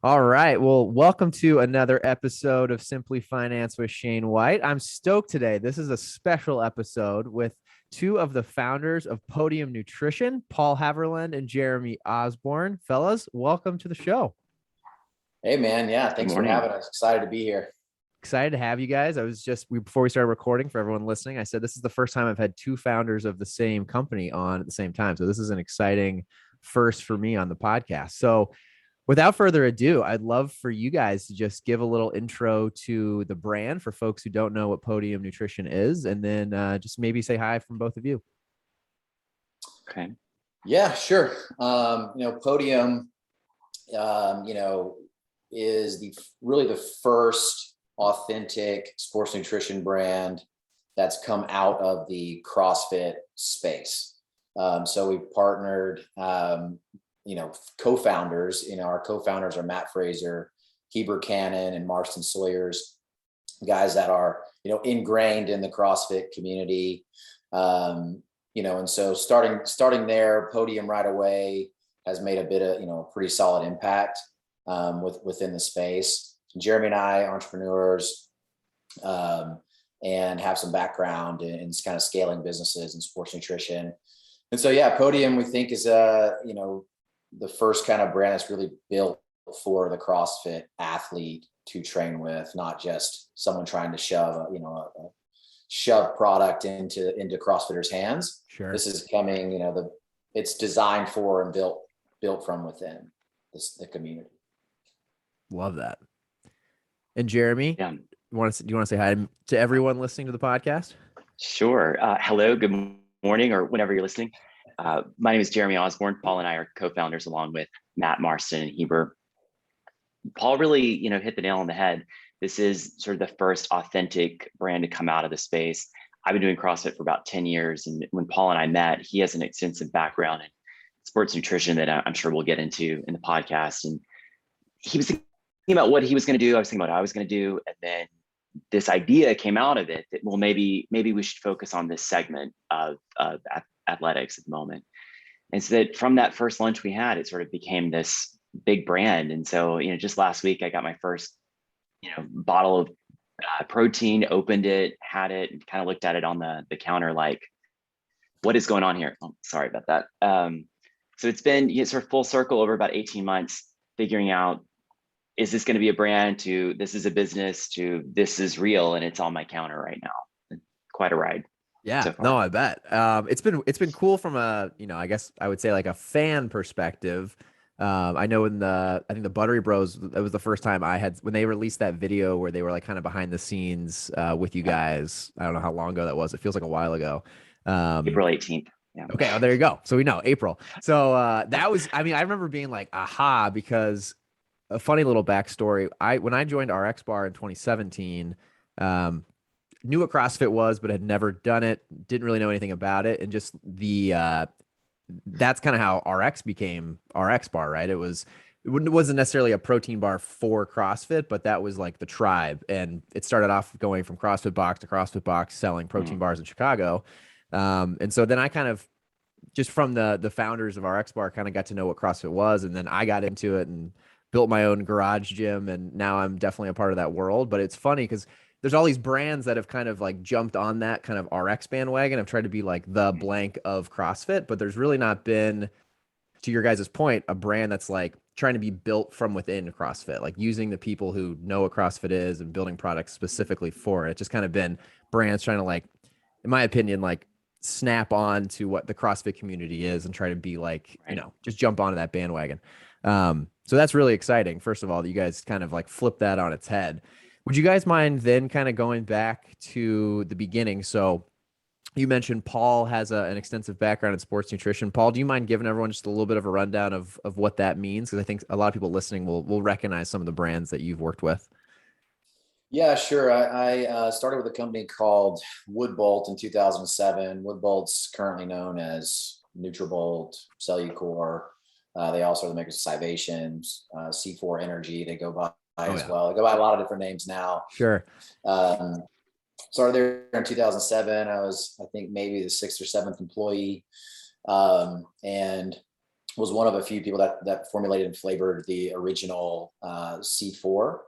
All right. Well, welcome to another episode of Simply Finance with Shane White. I'm stoked today. This is a special episode with two of the founders of Podium Nutrition, Paul Haverland and Jeremy Osborne. Fellas, welcome to the show. Hey man, yeah, Good thanks for morning. having us. Excited to be here. Excited to have you guys. Before we started recording, for everyone listening, I said this is the first time I've had two founders of the same company on at the same time. So this is an exciting first for me on the podcast. So without further ado, I'd love for you guys to just give a little intro to the brand for folks who don't know what Podium Nutrition is, and then just maybe say hi from both of you. Okay. Yeah, sure. Podium, is really the first authentic sports nutrition brand that's come out of the CrossFit space. So we partnered, co-founders. Our co-founders are Matt Fraser, Heber and Marston Sawyers, guys that are ingrained in the CrossFit community. And so starting there, Podium right away has made a bit of a pretty solid impact within the space. Jeremy and I, entrepreneurs, and have some background in kind of scaling businesses and sports nutrition. And so, yeah, Podium we think is the first kind of brand that's really built for the CrossFit athlete to train with, not just someone trying to shove product into CrossFitters' hands. Sure. This is coming, it's designed for and built from within the community. Love that. And Jeremy, Yeah. do you want to say hi to everyone listening to the podcast? Sure. Hello, good morning, or whenever you're listening. My name is Jeremy Osborne. Paul and I are co-founders along with Matt, Marston, and Heber. Paul really, hit the nail on the head. This is sort of the first authentic brand to come out of the space. I've been doing CrossFit for about 10 years. And when Paul and I met, he has an extensive background in sports nutrition that I'm sure we'll get into in the podcast. And he was thinking about what he was going to do. I was thinking about what I was going to do. And then this idea came out of it that, well, maybe we should focus on this segment of athletics at the moment. And so that from that first lunch we had, it sort of became this big brand. And so, just last week I got my first, bottle of protein, opened it, had it, and kind of looked at it on the counter like, what is going on here? Oh, sorry about that. So it's been sort of full circle over about 18 months, figuring out, is this going to be a brand, to this is a business, to this is real and it's on my counter right now. Quite a ride. Yeah, So no, I bet. It's been cool from a, I guess I would say like a fan perspective. I know I think the Buttery Bros, it was the first time when they released that video where they were like kind of behind the scenes with you guys. I don't know how long ago that was. It feels like a while ago. April 18th. Yeah. Okay. Oh, there you go. So we know April. So that was, I remember being like, aha, because a funny little backstory. When I joined RX Bar in 2017, knew what CrossFit was, but had never done it. Didn't really know anything about it. And just that's kind of how RX became RX Bar, right? It wasn't necessarily a protein bar for CrossFit, but that was like the tribe. And it started off going from CrossFit Box to CrossFit Box, selling protein bars in Chicago. And so then I kind of just from the founders of RX Bar kind of got to know what CrossFit was. And then I got into it and built my own garage gym. And now I'm definitely a part of that world. But it's funny because there's all these brands that have kind of like jumped on that kind of RX bandwagon. I've tried to be like the blank of CrossFit, but there's really not been, to your guys' point, a brand that's like trying to be built from within CrossFit, like using the people who know what CrossFit is and building products specifically for it. It's just kind of been brands trying to, like, in my opinion, like snap on to what the CrossFit community is and try to be like, just jump onto that bandwagon. So that's really exciting. First of all, that you guys kind of like flip that on its head. Would you guys mind then kind of going back to the beginning? So you mentioned Paul has an extensive background in sports nutrition. Paul, do you mind giving everyone just a little bit of a rundown of what that means? Because I think a lot of people listening will recognize some of the brands that you've worked with. Yeah, sure. I started with a company called Woodbolt in 2007. Woodbolt's currently known as Nutrabolt, Cellucor. They also are the makers of Cyvations, C4 Energy. They go by as well. They go by a lot of different names now. Sure. Started there in 2007. I was, I think, maybe the 6th or 7th employee. And was one of a few people that formulated and flavored the original C4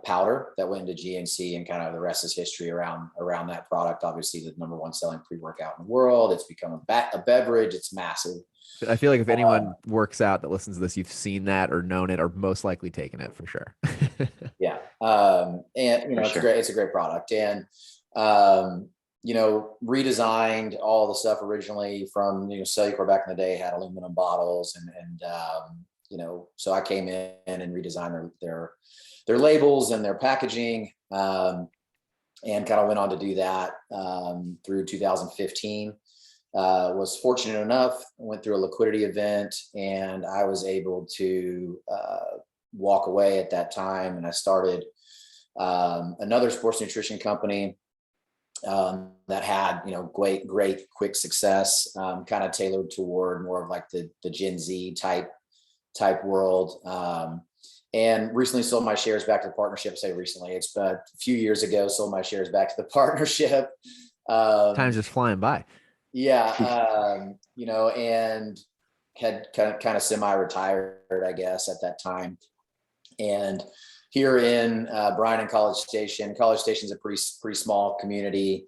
powder that went into GNC, and kind of the rest is history around that product. Obviously, the number one selling pre-workout in the world. It's become a beverage. It's massive. I feel like if anyone works out that listens to this, you've seen that or known it or most likely taken it for sure. Yeah. And it's a great product. And redesigned all the stuff originally from, Cellucor back in the day had aluminum bottles and so I came in and redesigned their labels and their packaging, and kind of went on to do that through 2015. Was fortunate enough, went through a liquidity event, and I was able to walk away at that time. And I started another sports nutrition company that had, great quick success, kind of tailored toward more of like the Gen Z type world. And recently sold my shares back to the partnership. Say recently, it's a few years ago, sold my shares back to the partnership. Time's just flying by. Yeah. And had kind of semi-retired, I guess, at that time. And here in Bryan and College Station is a pretty small community.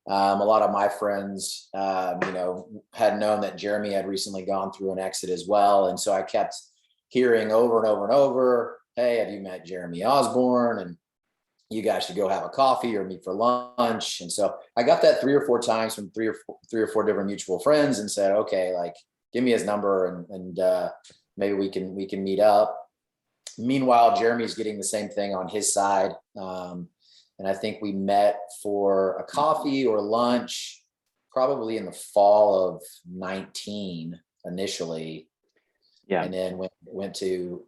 A lot of my friends, had known that Jeremy had recently gone through an exit as well. And so I kept hearing over and over and over, hey, have you met Jeremy Osborne? And you guys should go have a coffee or meet for lunch. And so I got that 3 or 4 times from three or four different mutual friends, and said, okay, like, give me his number and maybe we can meet up. Meanwhile, Jeremy's getting the same thing on his side. And I think we met for a coffee or lunch probably in the fall of 19 initially. Yeah. And then went to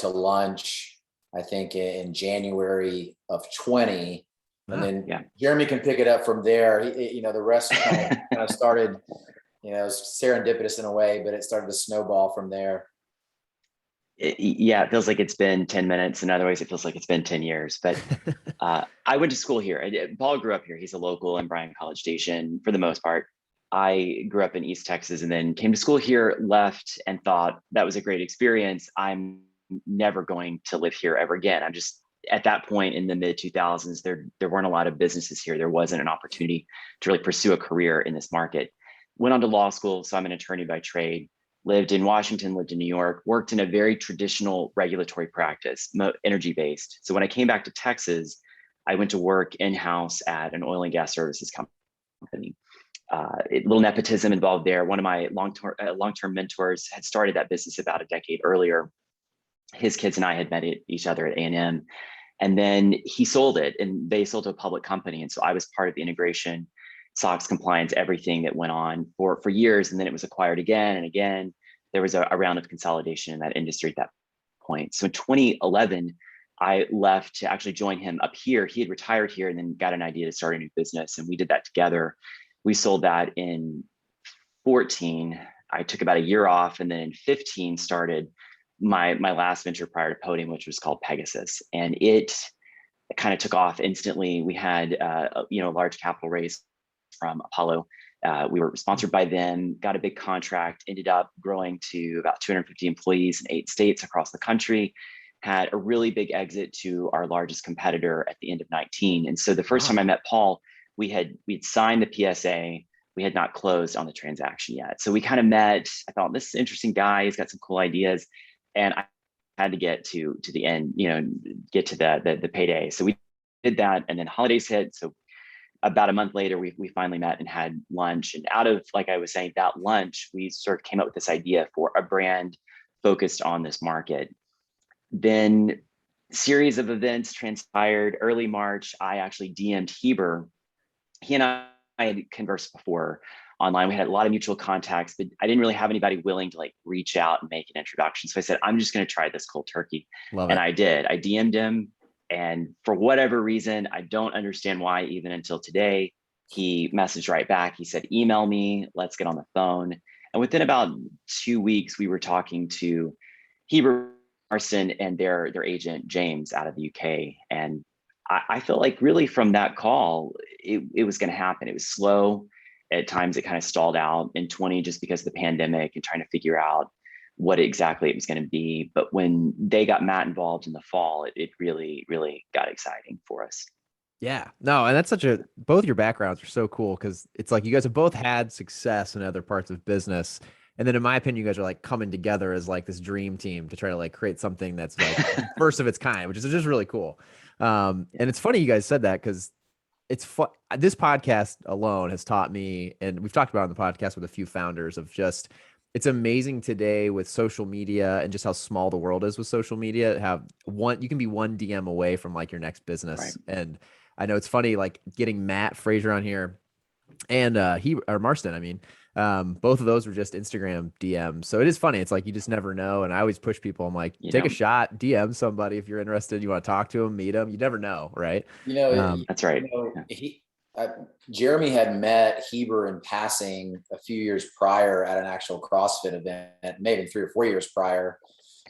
lunch, I think in January of 20. And then Jeremy can pick it up from there. The rest kind of started, serendipitous in a way, but it started to snowball from there. It feels like it's been 10 minutes. In other ways, it feels like it's been 10 years. But I went to school here. Paul grew up here. He's a local in Bryan College Station for the most part. I grew up in East Texas and then came to school here, left, and thought that was a great experience. I'm never going to live here ever again. I'm just, at that point in the mid 2000s, there weren't a lot of businesses here. There wasn't an opportunity to really pursue a career in this market. Went on to law school, so I'm an attorney by trade. Lived in Washington, lived in New York, worked in a very traditional regulatory practice, energy-based. So when I came back to Texas, I went to work in-house at an oil and gas services company. Little nepotism involved there. One of my long-term mentors had started that business about a decade earlier. His kids and I had met each other at A&M. And then he sold it, and they sold to a public company. And so I was part of the integration, SOX compliance, everything that went on for years. And then it was acquired again and again. There was a round of consolidation in that industry at that point. So in 2011, I left to actually join him up here. He had retired here and then got an idea to start a new business. And we did that together. We sold that in 14. I took about a year off, and then in 15 started my last venture prior to Podium, which was called Pegasus. And it kind of took off instantly. We had a large capital raise from Apollo. We were sponsored by them, got a big contract, ended up growing to about 250 employees in 8 states across the country, had a really big exit to our largest competitor at the end of 19. And so the first time I met Paul, we'd signed the PSA. We had not closed on the transaction yet. So we kind of met. I thought, this is an interesting guy. He's got some cool ideas. And I had to get to the end, get to the payday. So we did that, and then holidays hit. So about a month later, we finally met and had lunch. And out of, like I was saying, that lunch, we sort of came up with this idea for a brand focused on this market. Then series of events transpired. Early March, I actually DM'd Heber. He and I had conversed before online. We had a lot of mutual contacts, but I didn't really have anybody willing to reach out and make an introduction. So I said, I'm just going to try this cold turkey. Love it. I did. I DM'd him. And for whatever reason, I don't understand why, even until today, he messaged right back. He said, email me, let's get on the phone. And within about 2 weeks, we were talking to Heber, Marston, and their agent, James, out of the UK. And I felt like really from that call, it was going to happen. It was slow. At times it kind of stalled out in 20 just because of the pandemic and trying to figure out what exactly it was going to be. But when they got Matt involved in the fall, it really, really got exciting for us. Yeah, no, and that's both your backgrounds are so cool because it's like you guys have both had success in other parts of business. And then in my opinion, you guys are like coming together as like this dream team to try to like create something that's like first of its kind, which is just really cool. And it's funny you guys said that because it's fun. This podcast alone has taught me, and we've talked about it on the podcast with a few founders of just, it's amazing today with social media and just how small the world is with social media. Have you can be one DM away from like your next business. Right. And I know it's funny, like getting Matt Fraser on here and Marston. I mean, both of those were just Instagram DMs. So it is funny. It's like you just never know. And I always push people. I'm like, take a shot, DM somebody if you're interested. You want to talk to them, meet them. You never know, right? That's right. Jeremy had met Heber in passing a few years prior at an actual CrossFit event, maybe 3 or 4 years prior.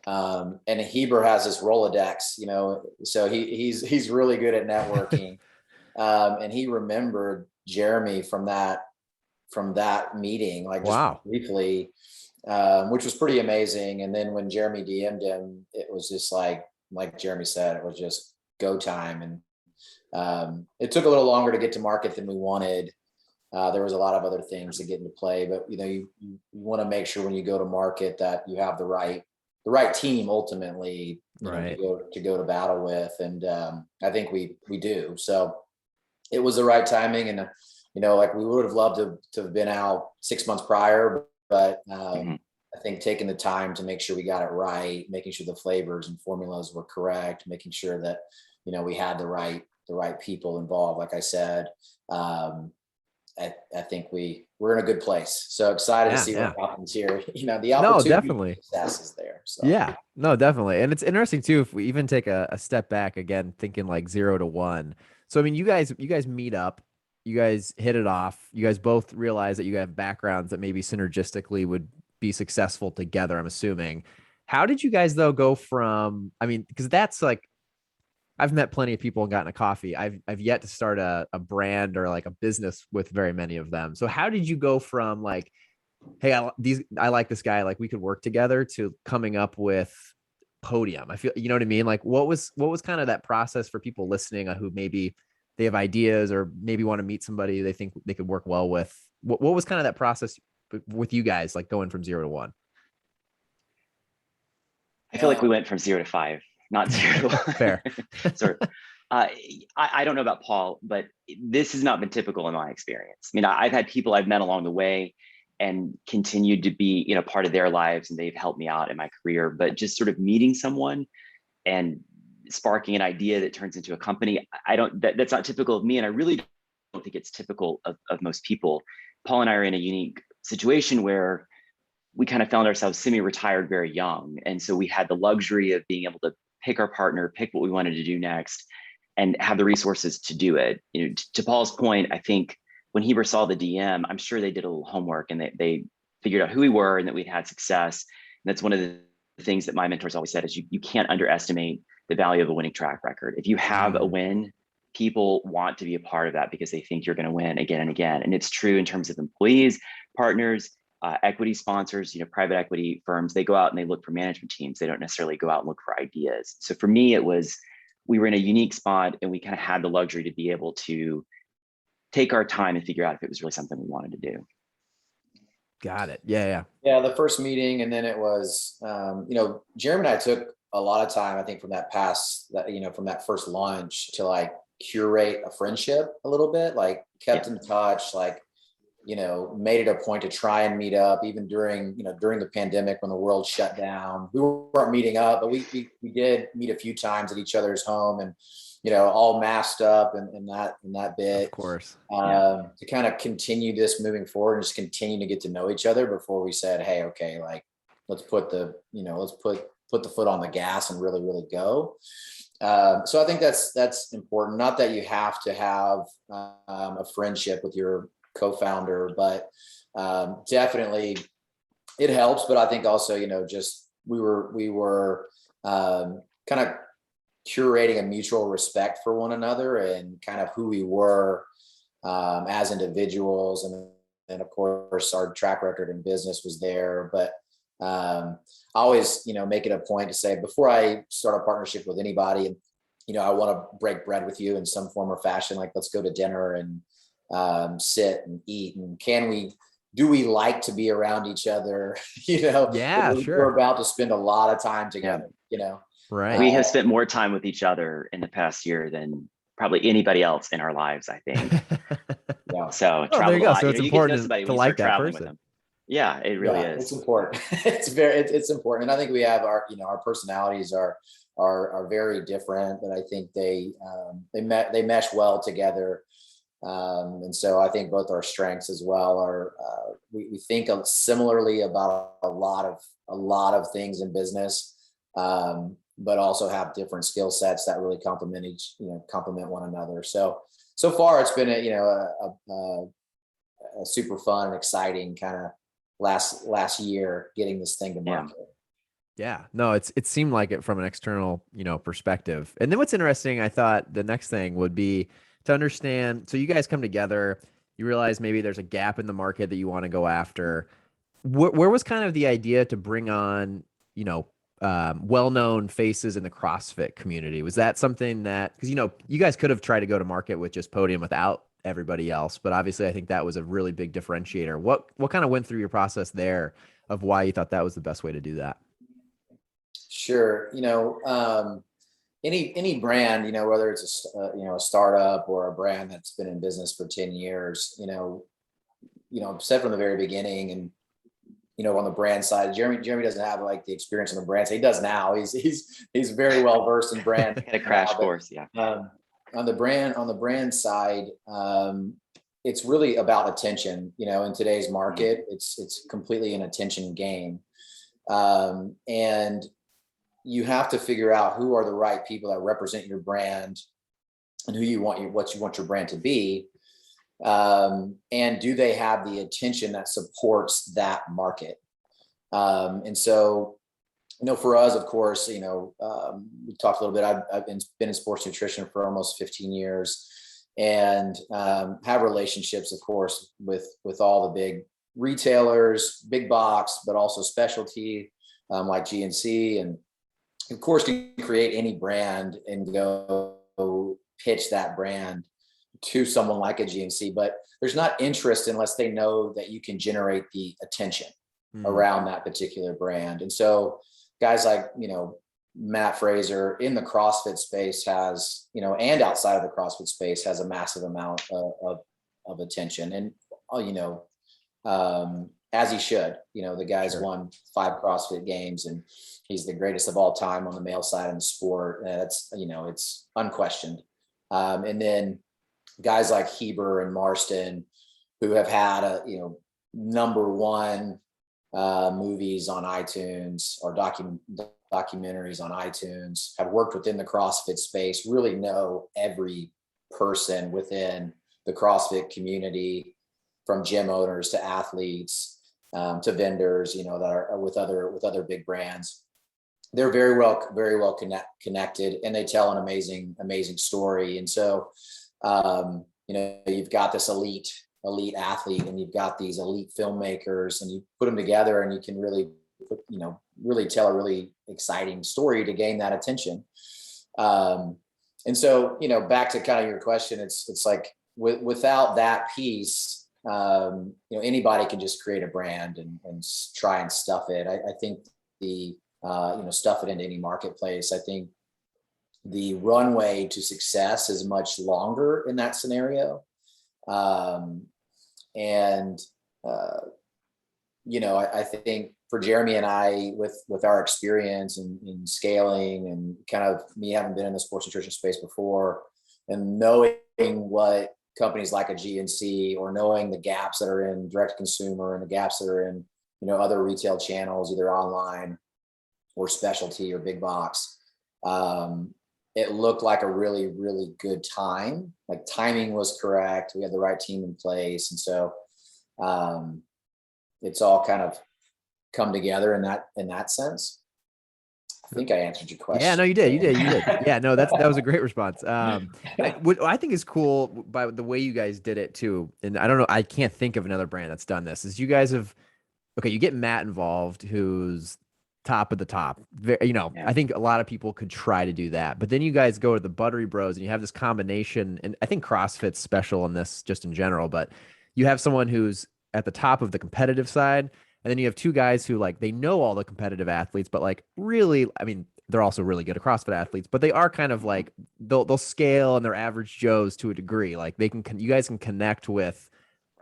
And Heber has this Rolodex, so he's really good at networking. And he remembered Jeremy from that meeting, like just briefly, which was pretty amazing. And then when Jeremy DM'd him, it was just like Jeremy said, it was just go time. And it took a little longer to get to market than we wanted. There was a lot of other things that get into play, but you want to make sure when you go to market that you have the right team ultimately to go to battle with. And I think we do. So it was the right timing. And, like we would have loved to have been out 6 months prior, but I think taking the time to make sure we got it right, making sure the flavors and formulas were correct, making sure that, we had the right people involved. Like I said, I think we're in a good place. So excited to see what happens here. The opportunity definitely. Success is there. So. Yeah, no, definitely. And it's interesting too, if we even take a step back again, thinking like 0 to 1. So, I mean, you guys meet up, you guys hit it off, you guys both realize that you have backgrounds that maybe synergistically would be successful together, I'm assuming. How did you guys though go from, I mean, because that's like, I've met plenty of people and gotten a coffee. I've yet to start a brand or like a business with very many of them. So how did you go from like, hey, I like this guy, like we could work together, to coming up with Podium? I feel, you know what I mean? Like what was kind of that process for people listening who maybe they have ideas or maybe want to meet somebody they think they could work well with? What was kind of that process with you guys, like going from 0 to 1? I feel like we went from 0 to 5. Not 0 to 1. Fair. Sorry. I don't know about Paul, but this has not been typical in my experience. I mean, I've had people I've met along the way and continued to be, part of their lives, and they've helped me out in my career. But just sort of meeting someone and sparking an idea that turns into a company, that's not typical of me. And I really don't think it's typical of most people. Paul and I are in a unique situation where we kind of found ourselves semi-retired very young. And so we had the luxury of being able to pick our partner, pick what we wanted to do next, and have the resources to do it. To Paul's point, I think when Heber saw the DM, I'm sure they did a little homework and they figured out who we were and that we'd had success. And that's one of the things that my mentors always said is you can't underestimate the value of a winning track record. If you have a win, people want to be a part of that because they think you're going to win again and again. And it's true in terms of employees, partners, equity sponsors, private equity firms. They go out and they look for management teams. They don't necessarily go out and look for ideas. So for me, we were in a unique spot and we kind of had the luxury to be able to take our time and figure out if it was really something we wanted to do. Got it. Yeah. The first meeting. And then it was, Jeremy and I took a lot of time, I think, from from that first lunch to like curate a friendship a little bit, like kept in touch, like, made it a point to try and meet up even during the pandemic when the world shut down. We weren't meeting up, but we did meet a few times at each other's home and, all masked up and that bit. Of course. To kind of continue this moving forward and just continue to get to know each other before we said, hey, okay, like let's put the foot on the gas and really, really go. So I think that's important. Not that you have to have a friendship with your co-founder, but definitely it helps. But I think also, just we were kind of curating a mutual respect for one another and kind of who we were as individuals, and of course our track record in business was there. But I always, make it a point to say before I start a partnership with anybody, and I want to break bread with you in some form or fashion. Like, let's go to dinner and sit and eat. And do we like to be around each other? Yeah, sure. We're about to spend a lot of time together. Right. We have spent more time with each other in the past year than probably anybody else in our lives, I think. Yeah. So Oh, there you traveled a go. lot. So it's You get to know important somebody to when you like start that traveling with person. them. Yeah, it really is. It's important. It's important. And I think we have our personalities are very different, but I think they mesh well together. And so I think both our strengths as well are, we think similarly about a lot of things in business, but also have different skill sets that really complement one another. So far it's been a super fun and exciting kind of last year getting this thing to market. Yeah, no, it seemed like it from an external, perspective. And then what's interesting, I thought the next thing would be to understand. So you guys come together, you realize maybe there's a gap in the market that you want to go after. Where was kind of the idea to bring on, well-known faces in the CrossFit community? Was that something that, because, you guys could have tried to go to market with just Podium without everybody else, but obviously I think that was a really big differentiator. What kind of went through your process there of why you thought that was the best way to do that? Sure. Any brand, whether it's a startup or a brand that's been in business for 10 years, said from the very beginning, and on the brand side, Jeremy doesn't have like the experience on the brand side. He does now. He's very well versed in brand. Got a crash course, yeah. On the brand side, it's really about attention. In today's market, it's completely an attention game, and you have to figure out who are the right people that represent your brand and what you want your brand to be. And do they have the attention that supports that market? And so, for us, of course, we talked a little bit, I've been in sports nutrition for almost 15 years and have relationships, of course, with all the big retailers, big box, but also specialty like GNC, and of course, can create any brand and go pitch that brand to someone like a GNC, but there's not interest unless they know that you can generate the attention around that particular brand. And so guys like, Matt Fraser in the CrossFit space has, and outside of the CrossFit space has a massive amount of attention. And, as he should, the guy's won 5 CrossFit Games and he's the greatest of all time on the male side of the sport. That's, it's unquestioned. And then guys like Heber and Marston, who have had #1 movies on iTunes or documentaries on iTunes, have worked within the CrossFit space, really know every person within the CrossFit community, from gym owners to athletes, to vendors, that are with other big brands. They're very well connected, and they tell an amazing story. And so, you've got this elite athlete, and you've got these elite filmmakers, and you put them together, and you can really tell a really exciting story to gain that attention. And so, back to kind of your question, it's like without that piece, anybody can just create a brand and try and stuff it. I think stuff it into any marketplace. I think the runway to success is much longer in that scenario. I think for Jeremy and I, with our experience in scaling, and kind of me having been in the sports nutrition space before, and knowing what companies like a GNC, or knowing the gaps that are in direct consumer and the gaps that are in, other retail channels, either online or specialty or big box, it looked like a really, really good time. Like, timing was correct. We had the right team in place. And so it's all kind of come together in that sense. think I answered your question. Yeah, no, you did. You did. Yeah, no, that was a great response. What I think is cool by the way you guys did it too, and I don't know, I can't think of another brand that's done this, is you guys have, okay, you get Matt involved, who's top of the top. Yeah. I think a lot of people could try to do that, but then you guys go to the Buttery Bros and you have this combination, and I think CrossFit's special in this just in general, but you have someone who's at the top of the competitive side, and then you have two guys who like they know all the competitive athletes, but like really, I mean, they're also really good at CrossFit athletes, but they are kind of like they'll scale and they're average Joes to a degree. Like you guys can connect with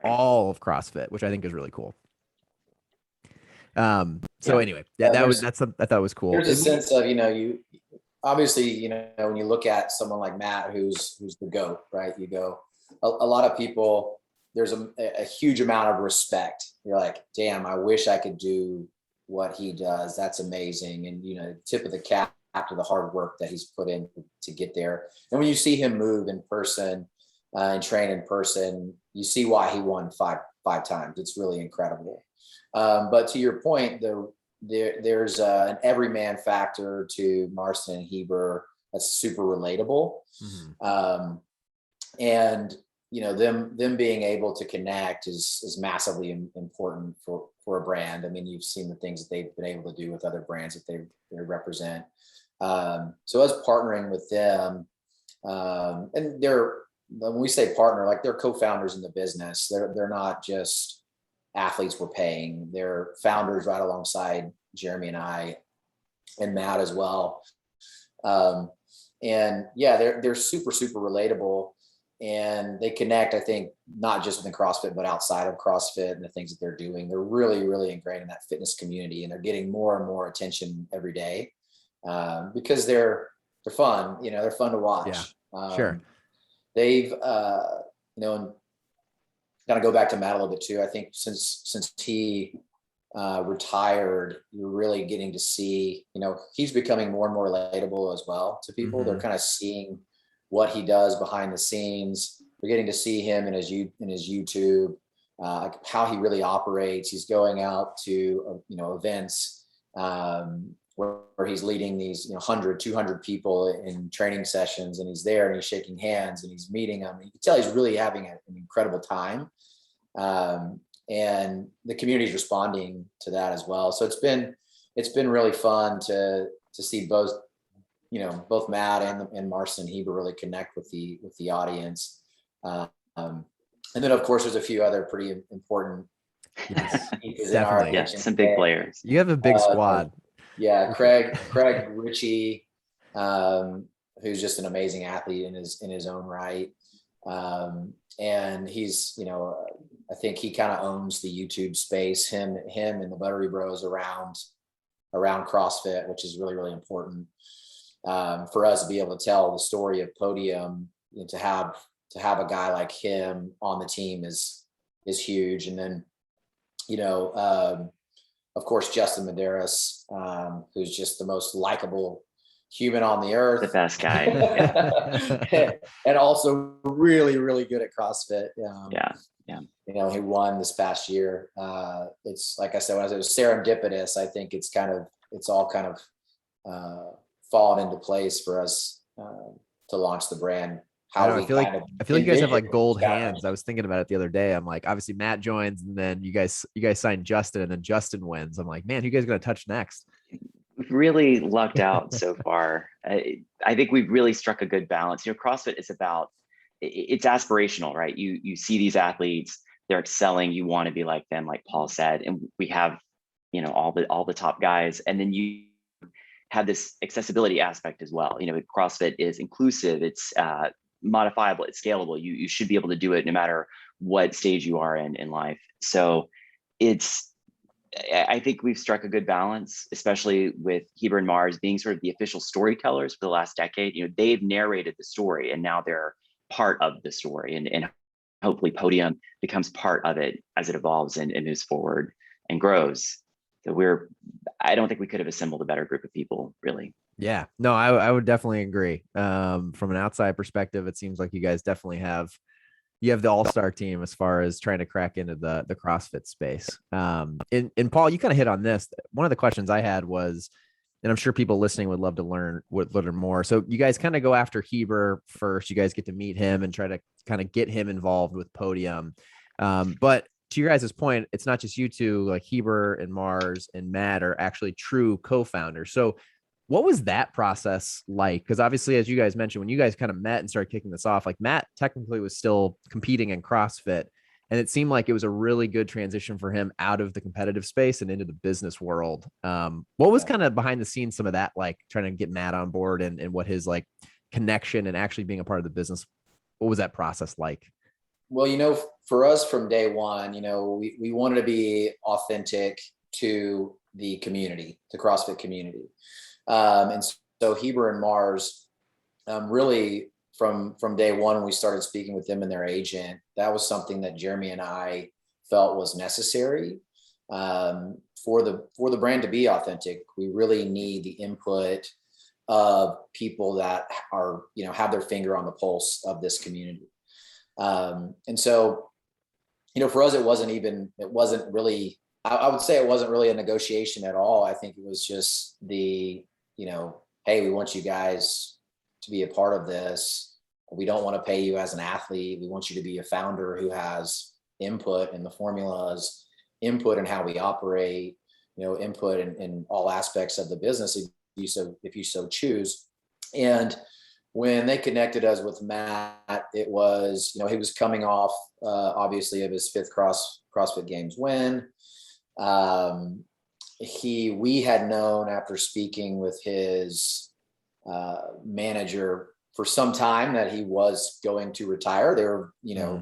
all of CrossFit, which I think is really cool. So anyway, I thought was cool. There's a sense of, you obviously, when you look at someone like Matt, who's the GOAT, right? You go, a lot of people, there's a huge amount of respect. You're like, damn, I wish I could do what he does. That's amazing. And, tip of the cap to the hard work that he's put in to get there. And when you see him move in person and train in person, you see why he won five times. It's really incredible. But to your point, there's an everyman factor to Marston and Heber that's super relatable. Mm-hmm. And them being able to connect is massively important for a brand. I mean, you've seen the things that they've been able to do with other brands that they represent. So us partnering with them, and when we say partner, like they're co-founders in the business. They're not just athletes we're paying. They're founders right alongside Jeremy and I and Matt as well. And yeah, they're super, super relatable, and they connect, I think, not just within CrossFit, but outside of CrossFit and the things that they're doing. They're really, really ingrained in that fitness community, and they're getting more and more attention every day because they're fun. They're fun to watch. Yeah, sure. They've, and kind of go back to Matt a little bit too. I think since he retired, you're really getting to see, he's becoming more and more relatable as well to people. Mm-hmm. They're kind of seeing what he does behind the scenes. We're getting to see him in his YouTube, how he really operates. He's going out to, events where he's leading these, 100, 200 people in training sessions, and he's there and he's shaking hands and he's meeting them. You can tell he's really having an incredible time. And the community is responding to that as well. So it's been really fun to see both Matt and Marston and Heber really connect with the audience. And then of course there's a few other pretty important some big players. You have a big squad. Yeah, Craig Ritchie, who's just an amazing athlete in his own right. And he's, I think he kind of owns the YouTube space, him and the Buttery Bros around CrossFit, which is really, really important for us to be able to tell the story of Podium. To have a guy like him on the team is huge. And then, of course, Justin Medeiros, who's just the most likable human on the earth, the best guy. And also really, really good at CrossFit. Yeah. He won this past year. It's like I said, when it was serendipitous, I think it's all kind of fallen into place for us to launch the brand. I feel like you guys have like gold hands. I was thinking about it the other day. I'm like, obviously Matt joins, and then you guys signed Justin, and then Justin wins. I'm like, man, who you guys gonna touch next? We've really lucked out so far. I think we've really struck a good balance. CrossFit is it's aspirational, right? You see these athletes, they're excelling. You want to be like them, like Paul said, and we have, all the top guys, and then you have this accessibility aspect as well. CrossFit is inclusive. It's modifiable. It's scalable. You should be able to do it no matter what stage you are in life. So I think we've struck a good balance, especially with Heber and Mars being sort of the official storytellers for the last decade. They've narrated the story, and now they're part of the story, and hopefully Podium becomes part of it as it evolves and moves forward and grows. So I don't think we could have assembled a better group of people, really. Yeah, no, I would definitely agree. From an outside perspective, it seems like you guys definitely have the all-star team as far as trying to crack into the CrossFit space. And Paul, you kind of hit on this. One of the questions I had was, and I'm sure people listening would love to learn more. So you guys kind of go after Heber first. You guys get to meet him and try to kind of get him involved with Podium. But to your guys' point, it's not just you two, like Heber and Mars and Matt are actually true co-founders. So what was that process like? Because obviously, as you guys mentioned, when you guys kind of met and started kicking this off, like Matt technically was still competing in CrossFit. And it seemed like it was a really good transition for him out of the competitive space and into the business world. What was kind of behind the scenes, some of that, like trying to get Matt on board and what his like connection and actually being a part of the business? What was that process like? Well, for us from day one, we wanted to be authentic to the community, the CrossFit community. And so Heber and Mars, really from day one, when we started speaking with them and their agent, that was something that Jeremy and I felt was necessary for the brand to be authentic. We really need the input of people that are, have their finger on the pulse of this community. And so, for us, it wasn't really, I would say it wasn't really a negotiation at all. I think it was just hey, we want you guys to be a part of this. We don't want to pay you as an athlete. We want you to be a founder who has input in the formulas, input in how we operate, input in all aspects of the business if you so choose. And when they connected us with Matt, it was, he was coming off obviously of his 5th CrossFit Games win. We had known after speaking with his manager for some time that he was going to retire. They were,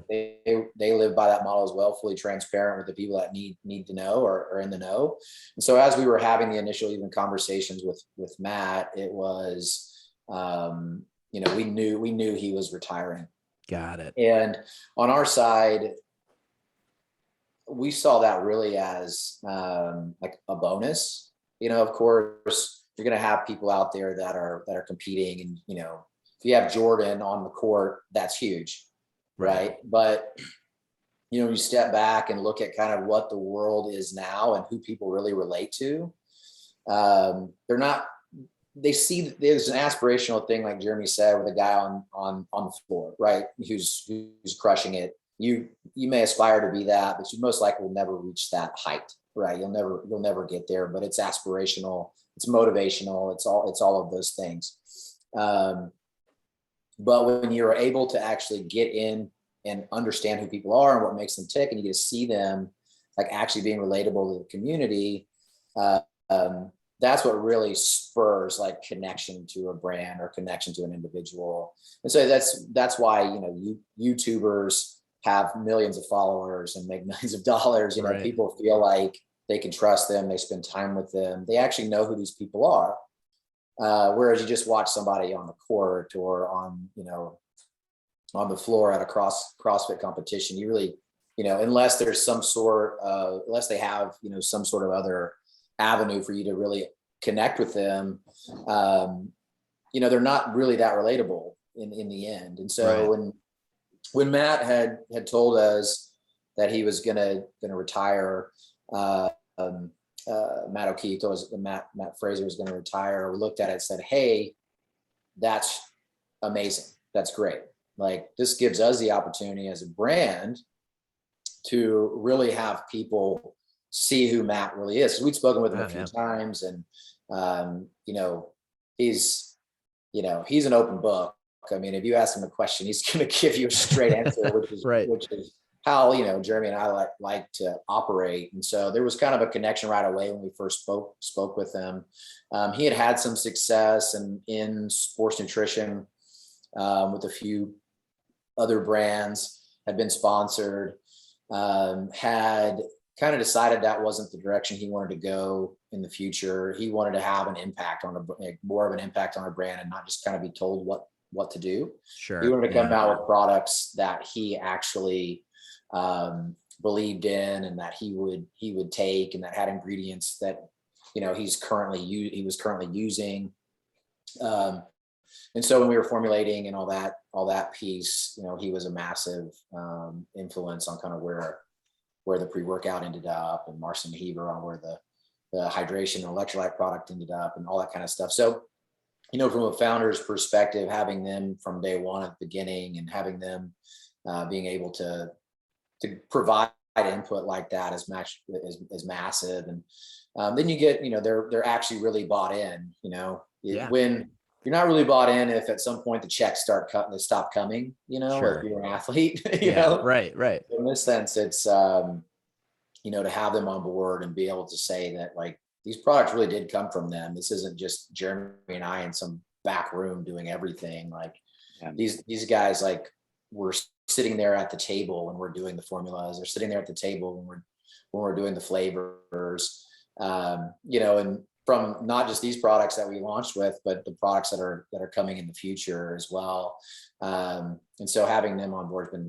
they live by that model as well, fully transparent with the people that need to know or are in the know. And so as we were having the initial even conversations with Matt, it was, we knew he was retiring. Got it. And on our side, we saw that really as like a bonus. Of course, you're going to have people out there that are competing, and if you have Jordan on the court, that's huge, right? But you step back and look at kind of what the world is now and who people really relate to. They see there's an aspirational thing, like Jeremy said, with a guy on the floor, right? Who's crushing it. You may aspire to be that, but you most likely will never reach that height, right? You'll never get there, but it's aspirational, it's motivational, it's all of those things. But when you're able to actually get in and understand who people are and what makes them tick, and you get to see them like actually being relatable to the community, that's what really spurs like connection to a brand or connection to an individual. And so that's why, YouTubers have millions of followers and make millions of dollars. People feel like they can trust them. They spend time with them. They actually know who these people are. Whereas you just watch somebody on the court or on the floor at a CrossFit competition, you really, unless there's unless they have, some sort of other avenue for you to really connect with them, they're not really that relatable in the end. And so when Matt had told us that he was gonna retire, Matt O'Keefe told us that Matt Fraser was going to retire, we looked at it and said, hey, that's amazing. That's great. Like, this gives us the opportunity as a brand to really have people see who Matt really is. We'd spoken with him a few times, and he's an open book. I mean, if you ask him a question, he's going to give you a straight answer, which is which is how Jeremy and I like to operate. And so there was kind of a connection right away when we first spoke with him. He had some success in sports nutrition with a few other brands, had been sponsored, had kind of decided that wasn't the direction he wanted to go in the future. He wanted to have an impact on more of an impact on a brand and not just kind of be told what to do. Sure. He wanted to come out with products that he actually believed in and that he would take, and that had ingredients that he was currently using. And so when we were formulating and all that piece, he was a massive influence on kind of where the pre-workout ended up, and Marston and Heber on where the the hydration and electrolyte product ended up and all that kind of stuff. So, from a founder's perspective, having them from day one at the beginning and having them being able to provide input like that is massive. And then you get, they're actually really bought in, when you're not really bought in, if at some point the checks stop coming, Sure. if you're an athlete, Right. In this sense, it's, to have them on board and be able to say that like, these products really did come from them. This isn't just Jeremy and I in some back room doing everything. Like these guys, like, were sitting there at the table when we're doing the formulas. They're sitting there at the table when we're doing the flavors. And from not just these products that we launched with, but the products that are coming in the future as well. And so having them on board has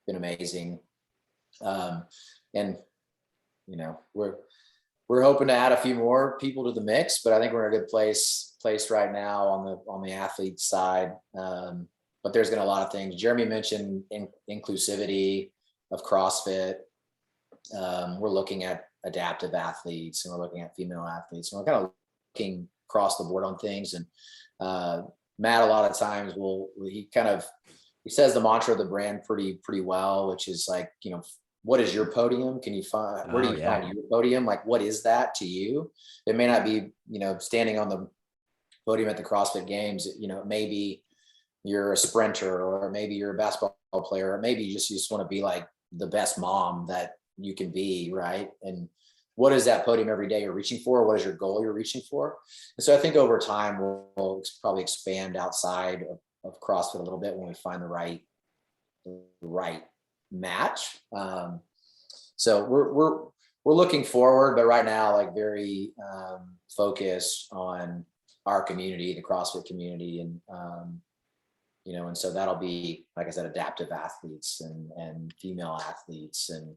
been amazing. And we're hoping to add a few more people to the mix, but I think we're in a good place right now on the athlete side. But there's been a lot of things. Jeremy mentioned inclusivity of CrossFit. We're looking at adaptive athletes, and we're looking at female athletes, and we're kind of looking across the board on things. And Matt, a lot of times he says the mantra of the brand pretty well, which is like, what is your podium? Can you find, where do you find your podium? Like, what is that to you? It may not be, standing on the podium at the CrossFit Games. Maybe you're a sprinter, or maybe you're a basketball player, or maybe you just want to be like the best mom that you can be, right? And what is that podium every day you're reaching for? What is your goal you're reaching for? And so I think over time we'll probably expand outside of CrossFit a little bit when we find the right match. So we're looking forward, but right now, like, very focused on our community, the CrossFit community, and and so that'll be, like I said, adaptive athletes and female athletes, and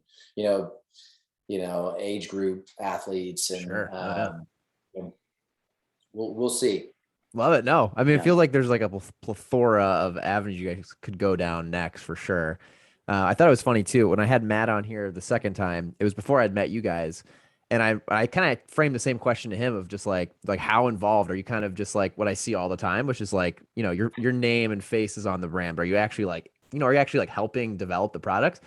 age group athletes, and Sure. and we'll see. Love it. No, I mean, it feels like there's like a plethora of avenues you guys could go down next for sure. I thought it was funny too. When I had Matt on here the second time, it was before I'd met you guys. And I kind of framed the same question to him of just like how involved are you? Kind of just like what I see all the time, which is like, your name and face is on the brand, but are you actually like, are you actually like helping develop the products?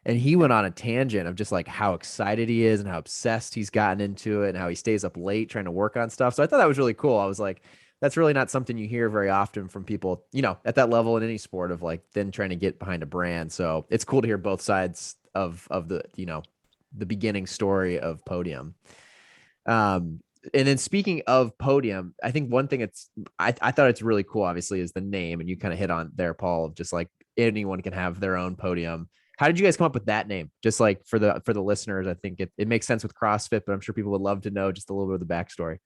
And he went on a tangent of just like how excited he is and how obsessed he's gotten into it and how he stays up late trying to work on stuff. So I thought that was really cool. I was like, that's really not something you hear very often from people, at that level in any sport, of like then trying to get behind a brand. So it's cool to hear both sides of the, the beginning story of Podium. And then speaking of Podium, I think one thing I thought it's really cool, obviously, is the name. And you kind of hit on there, Paul, of just like anyone can have their own podium. How did you guys come up with that name? Just like for the listeners, I think it makes sense with CrossFit, but I'm sure people would love to know just a little bit of the backstory.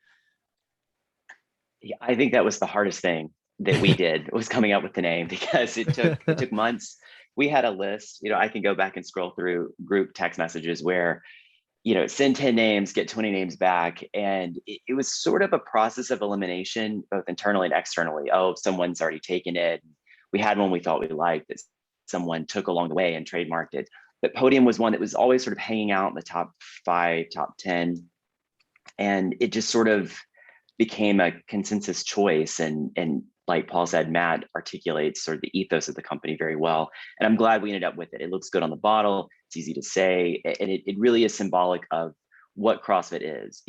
Yeah, I think that was the hardest thing that we did was coming up with the name, because it took months. We had a list, I can go back and scroll through group text messages where, send 10 names, get 20 names back. And it was sort of a process of elimination, both internally and externally. Oh, someone's already taken it. We had one we thought we liked that someone took along the way and trademarked it. But Podium was one that was always sort of hanging out in the top 5, top 10. And it just sort of became a consensus choice. And like Paul said, Matt articulates sort of the ethos of the company very well. And I'm glad we ended up with it. It looks good on the bottle. It's easy to say. And it really is symbolic of what CrossFit is.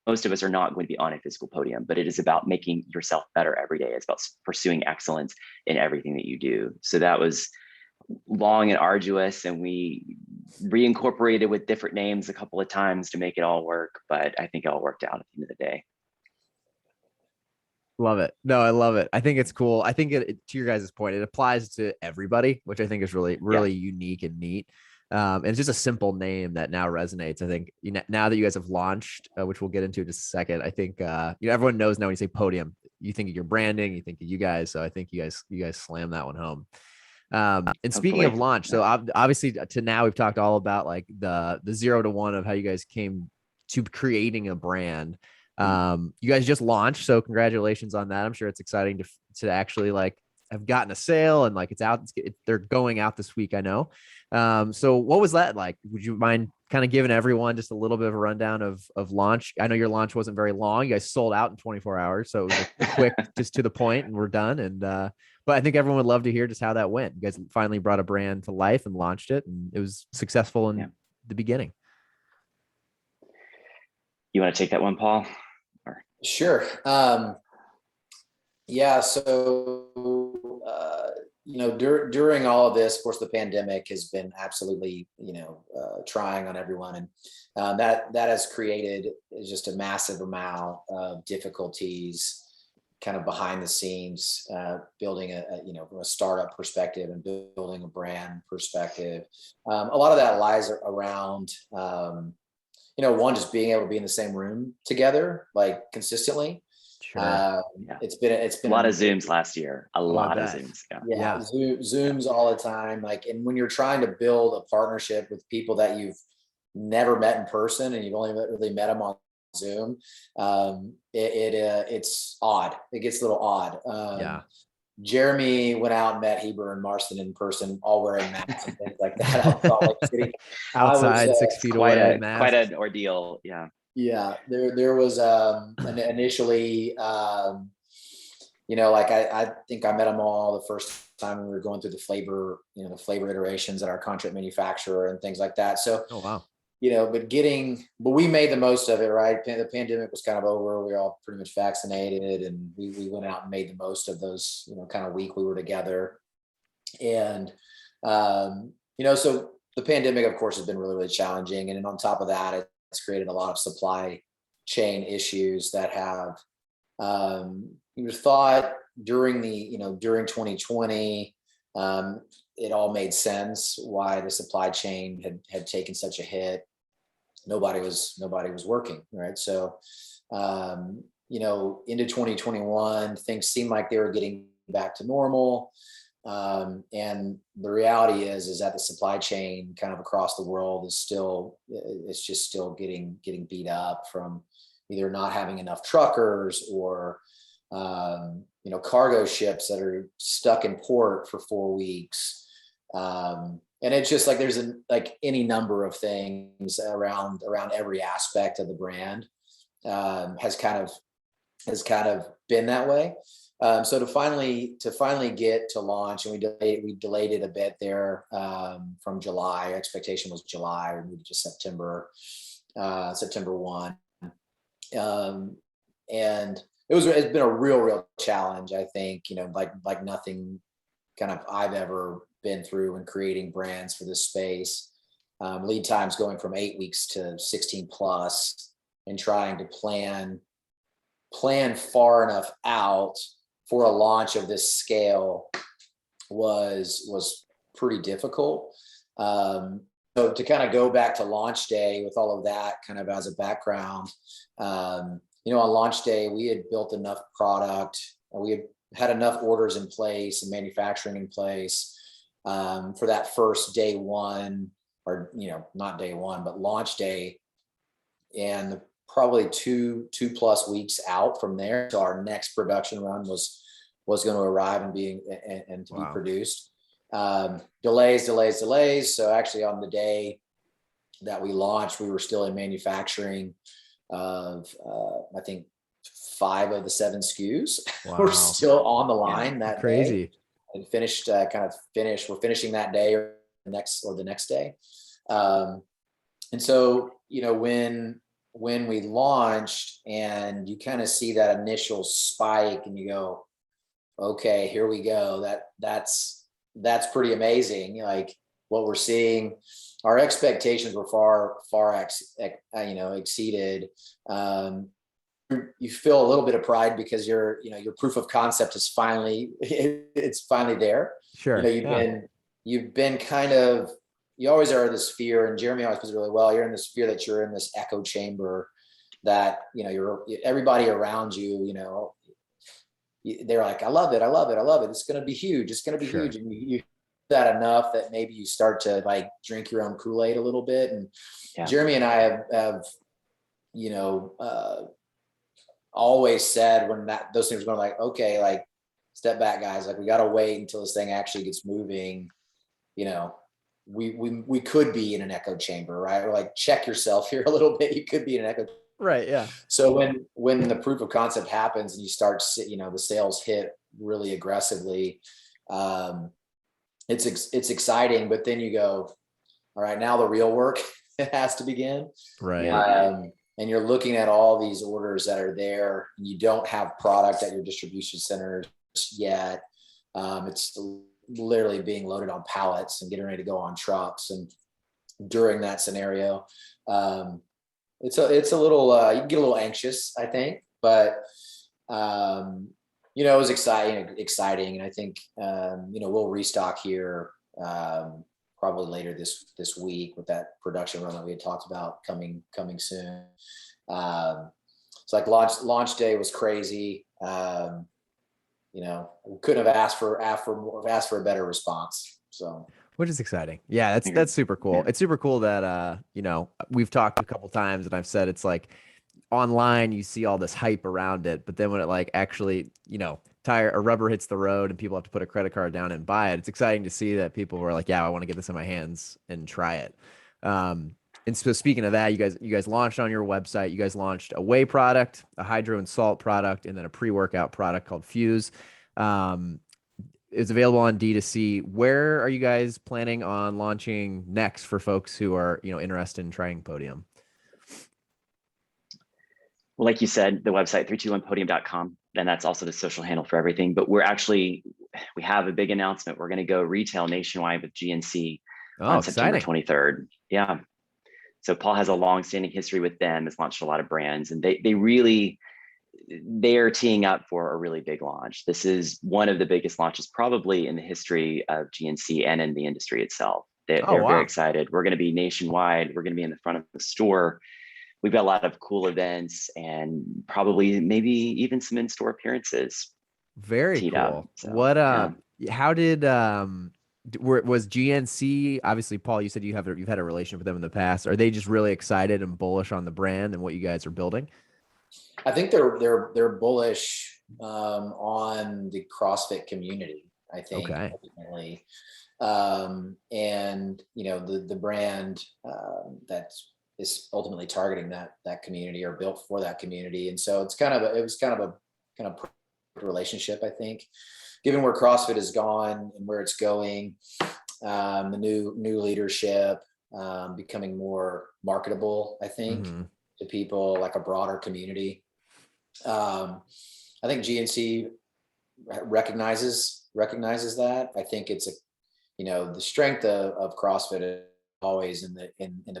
Most of us are not going to be on a physical podium, but it is about making yourself better every day. It's about pursuing excellence in everything that you do. So that was long and arduous, and we reincorporated with different names a couple of times to make it all work. But I think it all worked out at the end of the day. Love it. No, I love it. I think it's cool. I think to your guys' point, it applies to everybody, which I think is really, really unique and neat. And it's just a simple name that now resonates. I think now that you guys have launched, which we'll get into in just a second, I think everyone knows now when you say Podium, you think of your branding, you think of you guys. So I think you guys slam that one home. And speaking of launch, so obviously to now we've talked all about like the 0 to 1 of how you guys came to creating a brand. You guys just launched, so congratulations on that. I'm sure it's exciting to actually like have gotten a sale and like it's out. They're going out this week, I know. So what was that like? Would you mind kind of giving everyone just a little bit of a rundown of launch. I know your launch wasn't very long. You guys sold out in 24 hours. So it was a quick, just to the point, and we're done. And, but I think everyone would love to hear just how that went. You guys finally brought a brand to life and launched it, and it was successful in the beginning. You want to take that one, Paul? Or... Sure. Yeah. So, during all of this, of course, the pandemic has been absolutely, trying on everyone. And that has created just a massive amount of difficulties kind of behind the scenes, building from a startup perspective and building a brand perspective. A lot of that lies around, one, just being able to be in the same room together, like consistently. Sure. It's been a lot of Zooms last year. A lot of Zooms. Yeah. Zooms all the time. And when you're trying to build a partnership with people that you've never met in person and you've only really met them on Zoom, it's odd. It gets a little odd. Jeremy went out and met Heber and Marston in person, all wearing masks and things like that. Outside, 6 feet away. Quite an ordeal. Yeah. Yeah, there was initially, I think I met them all the first time when we were going through the flavor iterations at our contract manufacturer and things like that. So, oh wow, but we made the most of it, right? The pandemic was kind of over. We were all pretty much vaccinated, and we went out and made the most of those, kind of week we were together. And, so the pandemic, of course, has been really, really challenging. And then on top of that, it's created a lot of supply chain issues that have, you would have thought during 2020, it all made sense why the supply chain had taken such a hit. Nobody was working, right? So, into 2021, things seemed like they were getting back to normal. And the reality is that the supply chain kind of across the world is still getting beat up from either not having enough truckers or, cargo ships that are stuck in port for 4 weeks. And it's just like, there's any number of things around every aspect of the brand, has kind of been that way. So to finally get to launch, and we delayed it a bit there, from July. Our expectation was July. We moved to September 1. And it's been a real challenge, I think, like nothing kind of I've ever been through in creating brands for this space. Lead times going from 8 weeks to 16 plus, and trying to plan far enough out for a launch of this scale was pretty difficult. So to kind of go back to launch day with all of that kind of as a background, on launch day, we had built enough product, we had enough orders in place and manufacturing in place, for that first day one, or, not day one, but launch day. And probably two plus weeks out from there, so our next production run was going to arrive and be produced. Delays. So actually, on the day that we launched, we were still in manufacturing of I think 5 of the 7 SKUs. Wow. We're still on the line that crazy. Day, and we're finishing that day or the next day. And so, when we launched and you kind of see that initial spike and you go, okay, here we go. That's pretty amazing. Like what we're seeing, our expectations were far exceeded. You feel a little bit of pride because your proof of concept is finally there. Sure. You've been kind of, you always are this fear, and Jeremy always puts it really well. You're in this fear that you're in this echo chamber, that, everybody around you, they're like, I love it. It's going to be huge. It's going to be huge. And you do that enough that maybe you start to like drink your own Kool-Aid a little bit. And Jeremy and I have always said when those things were going, like, okay, like step back, guys, like we got to wait until this thing actually gets moving, we could be in an echo chamber, right? Or like, check yourself here a little bit. You could be in an echo. Right. Yeah. So when the proof of concept happens and you start, the sales hit really aggressively, it's exciting, but then you go, all right, now the real work has to begin. Right. And you're looking at all these orders that are there, and you don't have product at your distribution centers yet. It's literally being loaded on pallets and getting ready to go on trucks. And during that scenario, it's a little, you can get a little anxious, I think, but it was exciting. And I think, we'll restock here probably later this week with that production run that we had talked about coming soon. It's like launch day was crazy. We couldn't have asked for a better response. So, which is exciting. Yeah, that's super cool. It's super cool that we've talked a couple times and I've said it's like online you see all this hype around it, but then when it like actually, tire or rubber hits the road and people have to put a credit card down and buy it, it's exciting to see that people were like, yeah, I want to get this in my hands and try it. And so speaking of that, you guys launched on your website. You guys launched a whey product, a hydro and salt product, and then a pre-workout product called Fuse. It's available on D2C. Where are you guys planning on launching next for folks who are, interested in trying Podium? Well, like you said, the website 321podium.com, and that's also the social handle for everything. But we have a big announcement. We're going to go retail nationwide with GNC on September 23rd. Yeah. So Paul has a long-standing history with them, has launched a lot of brands, and they are teeing up for a really big launch. This is one of the biggest launches probably in the history of GNC and in the industry itself. They're very excited. We're going to be nationwide. We're going to be in the front of the store. We've got a lot of cool events and probably maybe even some in-store appearances. Very cool. Up, so, how did, was GNC, obviously, Paul, you said you've had a relationship with them in the past. Are they just really excited and bullish on the brand and what you guys are building? I think they're bullish on the CrossFit community, I think. Okay. Ultimately. And the brand that is ultimately targeting that community or built for that community. And so it was kind of a relationship, I think, given where CrossFit has gone and where it's going, the new leadership becoming more marketable, I think, to people, like a broader community. I think GNC recognizes that. I think it's the strength of CrossFit is always in the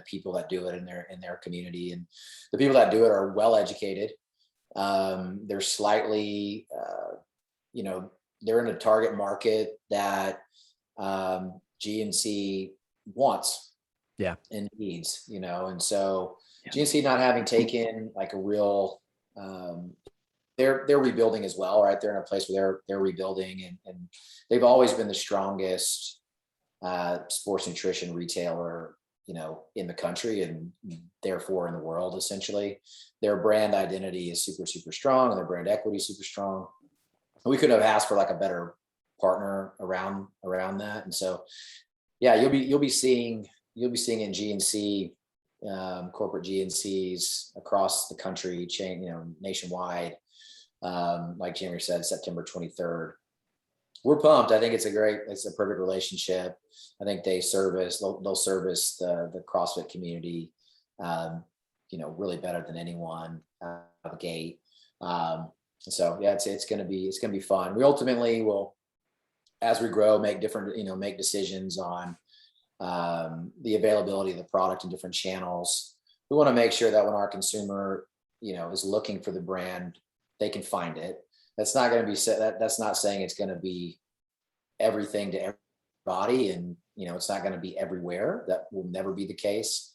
people that do it in their community, and the people that do it are well educated. They're slightly, they're in a target market that GNC wants, and needs, and so GNC not having taken like a real, they're rebuilding as well, right? They're in a place where they're rebuilding, and they've always been the strongest sports nutrition retailer, in the country and therefore in the world. Essentially, their brand identity is super, super strong, and their brand equity is super strong. We couldn't have asked for like a better partner around that. And so, you'll be seeing in GNC, corporate GNCs across the country, nationwide. Like Jeremy said, September 23rd. We're pumped. I think it's a perfect relationship. I think they'll service the CrossFit community, really better than anyone out of the gate. So it's going to be fun. We ultimately will, as we grow, make decisions on the availability of the product in different channels. We want to make sure that when our consumer, is looking for the brand, they can find it. That's not going to be that's not saying it's going to be everything to everybody, and it's not going to be everywhere. That will never be the case,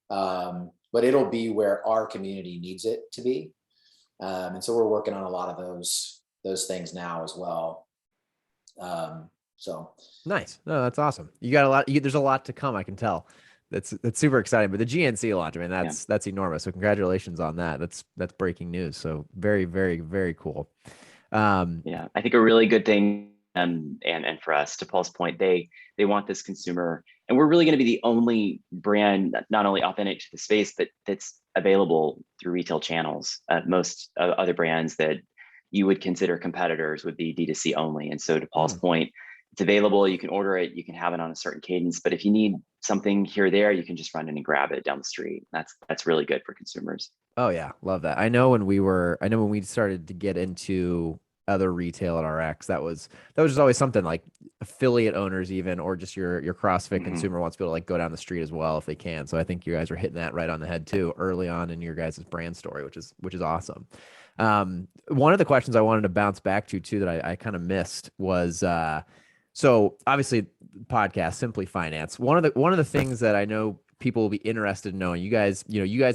but it'll be where our community needs it to be. And so we're working on a lot of those things now as well. So nice. No, that's awesome. You got a lot. There's a lot to come. I can tell. That's super exciting. But the GNC launch, I mean, that's enormous. So congratulations on that. That's breaking news. So very, very, very cool. I think a really good thing, and for us, to Paul's point, they want this consumer, And we're really going to be the only brand not only authentic to the space, but that's available through retail channels. Most other brands that you would consider competitors would be D2C only. And so to Paul's point, it's available, you can order it, you can have it on a certain cadence, but if you need something here or there, you can just run in and grab it down the street. That's really good for consumers. Oh yeah, love that. I know when we started to get into other retail at RX, that was just always something like affiliate owners even, or just your CrossFit consumer wants to be able to like go down the street as well if they can. So I think you guys were hitting that right on the head too early on in your guys' brand story, which is awesome. One of the questions I wanted to bounce back to too that I kind of missed was so obviously podcast SimpliFinance. One of the things that I know people will be interested in knowing, you guys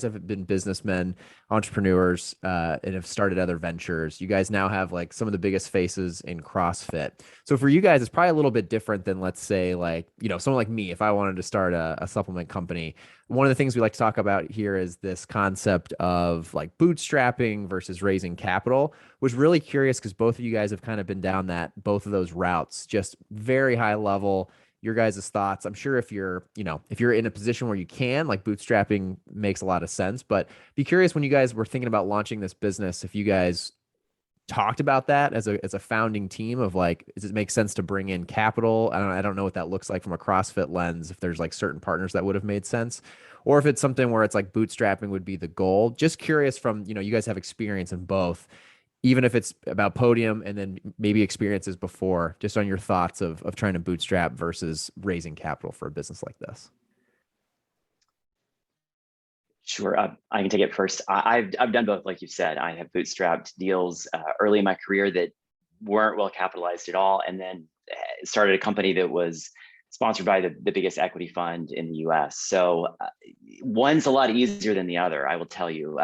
have been businessmen, entrepreneurs, and have started other ventures. You guys now have like some of the biggest faces in CrossFit. So for you guys, it's probably a little bit different than, let's say, like, someone like me, if I wanted to start a supplement company. One of the things we like to talk about here is this concept of like bootstrapping versus raising capital. Was really curious because both of you guys have kind of been down both of those routes, just very high level. Your guys' thoughts. I'm sure if you're in a position where you can, like, bootstrapping makes a lot of sense, but be curious when you guys were thinking about launching this business, if you guys talked about that as a founding team of like, does it make sense to bring in capital? I don't know what that looks like from a CrossFit lens, if there's like certain partners that would have made sense, or if it's something where it's like bootstrapping would be the goal. Just curious from, you guys have experience in both, even if it's about Podium and then maybe experiences before, just on your thoughts of trying to bootstrap versus raising capital for a business like this. Sure, I can take it first. I've done both, like you said. I have bootstrapped deals early in my career that weren't well capitalized at all, and then started a company that was sponsored by the biggest equity fund in the U.S. So one's a lot easier than the other, I will tell you.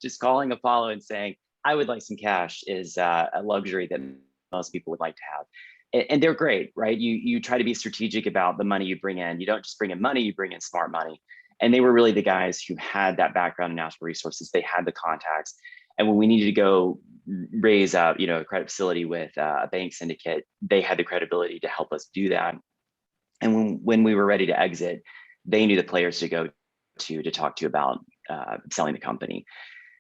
Just calling Apollo and saying, I would like some cash is a luxury that most people would like to have. And they're great, right? You try to be strategic about the money you bring in. You don't just bring in money, you bring in smart money. And they were really the guys who had that background in natural resources. They had the contacts. And when we needed to go raise a credit facility with a bank syndicate, they had the credibility to help us do that. And when we were ready to exit, they knew the players to go to talk to about selling the company.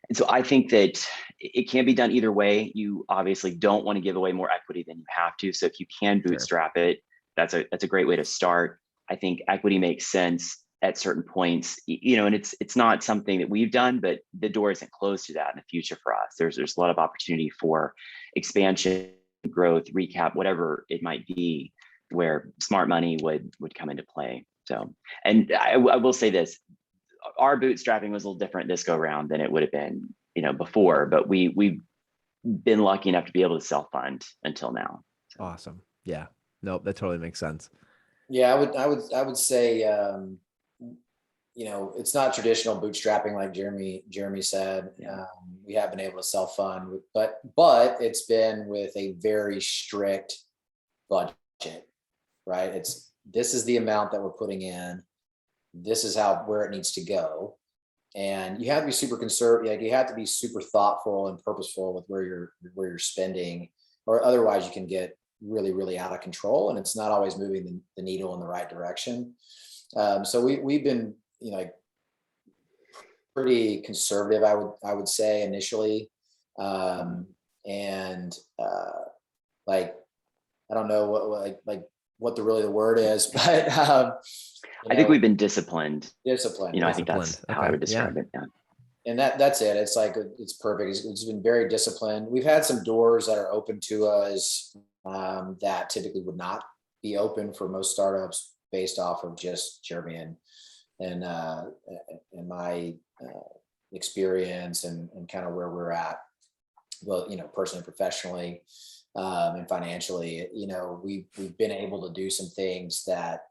And so I think that it can be done either way. You obviously don't want to give away more equity than you have to. So if you can bootstrap it, that's a great way to start. I think equity makes sense at certain points, and it's not something that we've done, but the door isn't closed to that in the future for us. There's a lot of opportunity for expansion, growth, recap, whatever it might be, where smart money would come into play. So, and I will say this, our bootstrapping was a little different this go round than it would have been, before, but we've been lucky enough to be able to self-fund until now. So. Awesome. Yeah. Nope. That totally makes sense. Yeah. I would say, it's not traditional bootstrapping like Jeremy said. Yeah. We have been able to self-fund, but it's been with a very strict budget, right? This is the amount that we're putting in. This is where it needs to go. And you have to be super conservative. Like, you have to be super thoughtful and purposeful with where you're spending, or otherwise you can get really, really out of control, and it's not always moving the needle in the right direction. So we've been, pretty conservative, I would say, initially. Like, I don't know what the word is, but I think we've been disciplined. Disciplined. I think that's how I would describe it. Yeah. And that's it. It's like, it's perfect. It's been very disciplined. We've had some doors that are open to us that typically would not be open for most startups, based off of just Jeremy and my experience and kind of where we're at, well, personally, professionally, and financially. We've been able to do some things that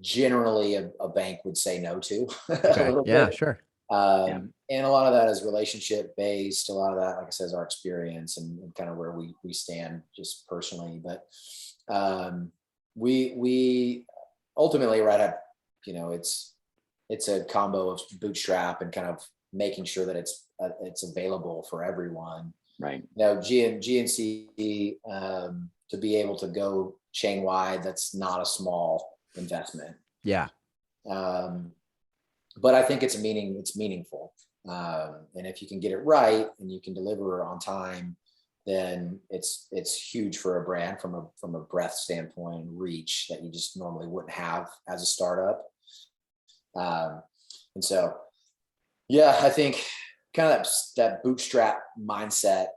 generally a bank would say no to. Okay. Yeah, sure. And a lot of that is relationship based. A lot of that, like I said, is our experience and kind of where we stand just personally. But we ultimately, right, it's a combo of bootstrap and kind of making sure that it's available for everyone. Right. GNC to be able to go chain wide, that's not a small investment. Yeah. But I think it's meaningful. And if you can get it right and you can deliver on time, then it's huge for a brand from a breadth standpoint and reach that you just normally wouldn't have as a startup. And so, yeah, I think kind of that bootstrap mindset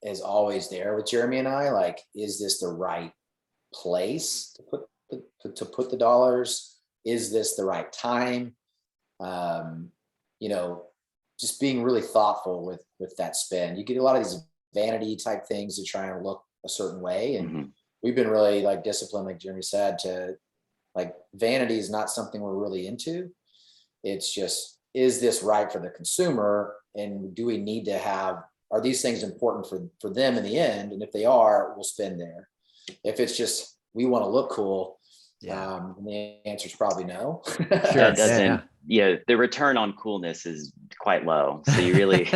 is always there with Jeremy and I. Like, is this the right place to put the dollars? Is this the right time? Just being really thoughtful with that spend. You get a lot of these vanity type things to try and look a certain way. And we've been really like disciplined, like Jeremy said, to like vanity is not something we're really into. It's just, is this right for the consumer? And do we need to are these things important for them in the end? And if they are, we'll spend there. If it's just, we want to look cool, the answer is probably no. Sure. That doesn't, the return on coolness is quite low. So you really,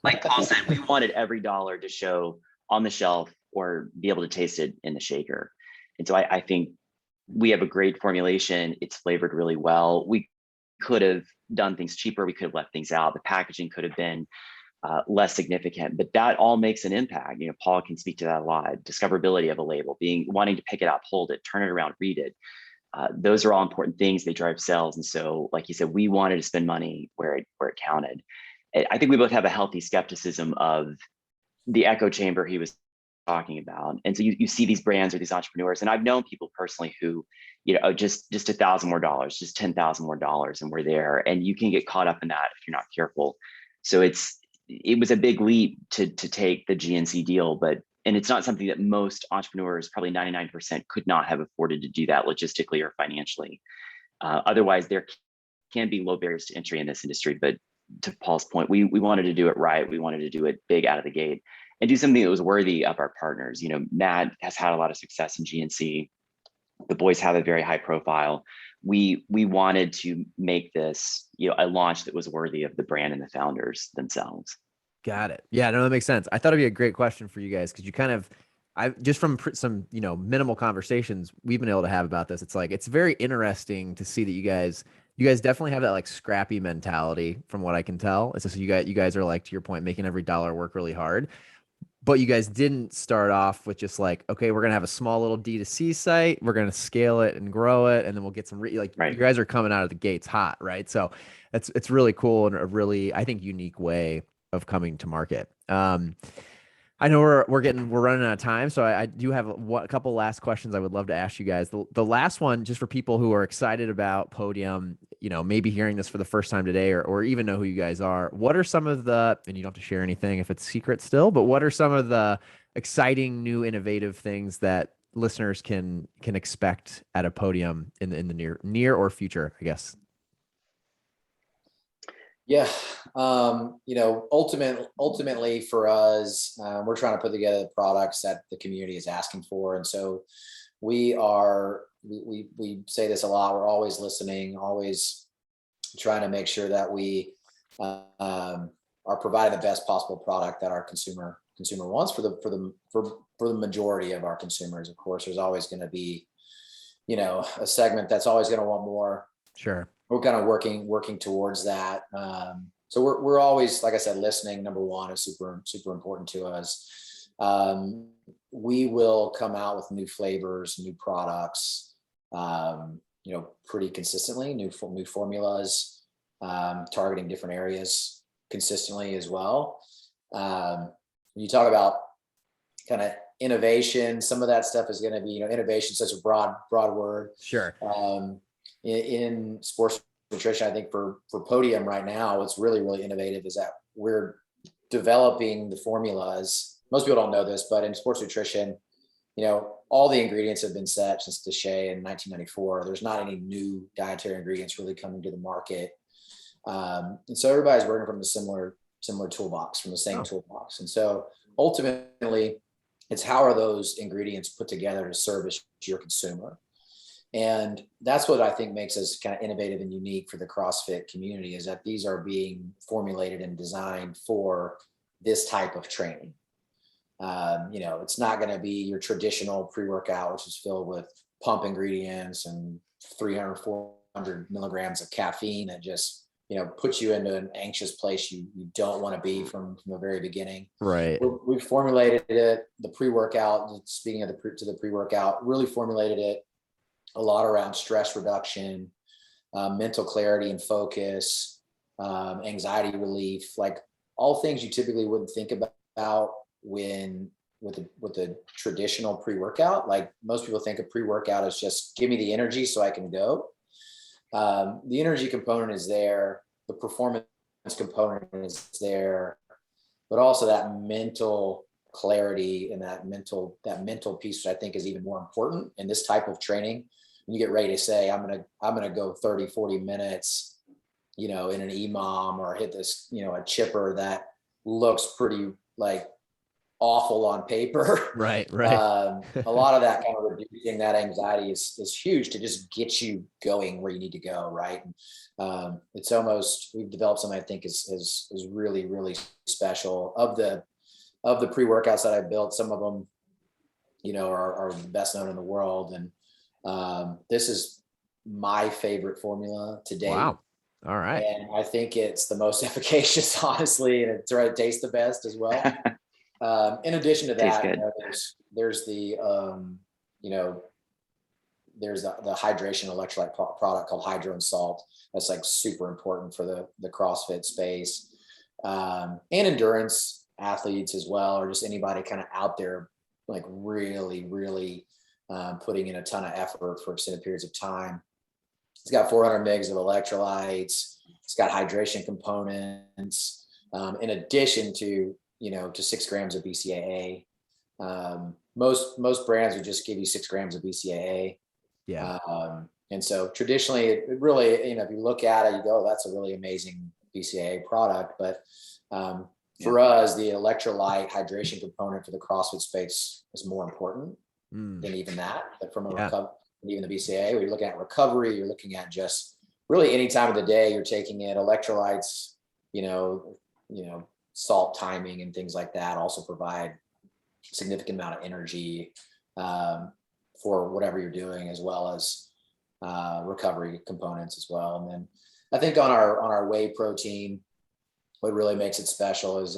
like Paul said, we wanted every dollar to show on the shelf or be able to taste it in the shaker. And so I think we have a great formulation. It's flavored really well. We could have done things cheaper. We could have left things out. The packaging could have been less significant, but that all makes an impact. Paul can speak to that a lot. Discoverability of a label, wanting to pick it up, hold it, turn it around, read it. Those are all important things. They drive sales. And so, like you said, we wanted to spend money where it counted. I think we both have a healthy skepticism of the echo chamber he was talking about. And so you see these brands or these entrepreneurs, and I've known people personally who, just $1,000 more dollars, just $10,000 more dollars, and we're there. And you can get caught up in that if you're not careful. So it was a big leap to take the GNC deal, and it's not something that most entrepreneurs, probably 99%, could not have afforded to do that logistically or financially. Otherwise, there can be low barriers to entry in this industry. But to Paul's point, we wanted to do it right. We wanted to do it big out of the gate and do something that was worthy of our partners. Matt has had a lot of success in GNC. The boys have a very high profile. We wanted to make this, a launch that was worthy of the brand and the founders themselves. Got it. Yeah, no, that makes sense. I thought it'd be a great question for you guys because you kind of, just from some, minimal conversations we've been able to have about this, it's very interesting to see that you guys definitely have that like scrappy mentality from what I can tell. It's just you guys are like, to your point, making every dollar work really hard. But you guys didn't start off with just like, okay, we're going to have a small little D2C site. We're going to scale it and grow it. And then we'll get some, right. You guys are coming out of the gates hot, right? So it's really cool and a really, I think, unique way of coming to market. I know we're running out of time. So I do have a couple last questions I would love to ask you guys. The last one, just for people who are excited about Podium, maybe hearing this for the first time today, or even know who you guys are. What are some of and you don't have to share anything if it's secret still, but what are some of the exciting, new, innovative things that listeners can expect at a Podium in the near or future, I guess? Yeah. Ultimately for us, we're trying to put together products that the community is asking for. And so we say this a lot. We're always listening, always trying to make sure that we are providing the best possible product that our consumer wants for the majority of our consumers. Of course, there's always going to be, a segment that's always going to want more. Sure. We're kind of working towards that. So we're always, like I said, listening. Number one is super, super important to us. We will come out with new flavors, new products, pretty consistently, new formulas, targeting different areas consistently as well. When you talk about kind of innovation, some of that stuff is going to be, innovation, such a broad word. Sure. In sports nutrition, I think for Podium right now, what's really, really innovative is that we're developing the formulas. Most people don't know this, but in sports nutrition, all the ingredients have been set since Deshay in 1994. There's not any new dietary ingredients really coming to the market. And so everybody's working from a similar toolbox, from the same toolbox. And so ultimately, it's how are those ingredients put together to service your consumer? And that's what I think makes us kind of innovative and unique for the CrossFit community, is that these are being formulated and designed for this type of training. It's not going to be your traditional pre-workout, which is filled with pump ingredients and 300, 400 milligrams of caffeine that just, puts you into an anxious place you don't want to be from the very beginning. Right. We formulated it, the pre-workout, speaking of the pre-workout, really formulated it a lot around stress reduction, mental clarity and focus, anxiety relief, like all things you typically wouldn't think about with a traditional pre-workout. Like most people think of pre-workout as just give me the energy so I can go. The energy component is there, the performance component is there, but also that mental clarity and that mental piece, which I think is even more important in this type of training. When you get ready to say, I'm going to go 30, 40 minutes, in an EMOM or hit this, a chipper that looks pretty like awful on paper. Right. A lot of that kind of reducing that anxiety is huge to just get you going where you need to go. Right. It's almost, we've developed something I think is really, really special. Of the pre-workouts that I built, some of them, are the best known in the world. And this is my favorite formula to date. Wow. All right. And I think it's the most efficacious, honestly, and it tastes the best as well. In addition to that, there's the hydration electrolyte product called Hydro and Salt. That's like super important for the CrossFit space, and endurance athletes as well, or just anybody kind of out there, like really, really putting in a ton of effort for extended periods of time. It's got 400 mgs of electrolytes. It's got hydration components, in addition to 6 grams of BCAA. Most brands would just give you 6 grams of BCAA. Yeah. And so traditionally, it really, if you look at it, you go, that's a really amazing BCAA product. But for us, the electrolyte hydration component for the CrossFit space is more important than even that. But from even the BCAA, when you're looking at recovery, you're looking at just really any time of the day you're taking it. Electrolytes, salt timing and things like that also provide significant amount of energy for whatever you're doing, as well as recovery components as well. And then I think on our whey protein, what really makes it special is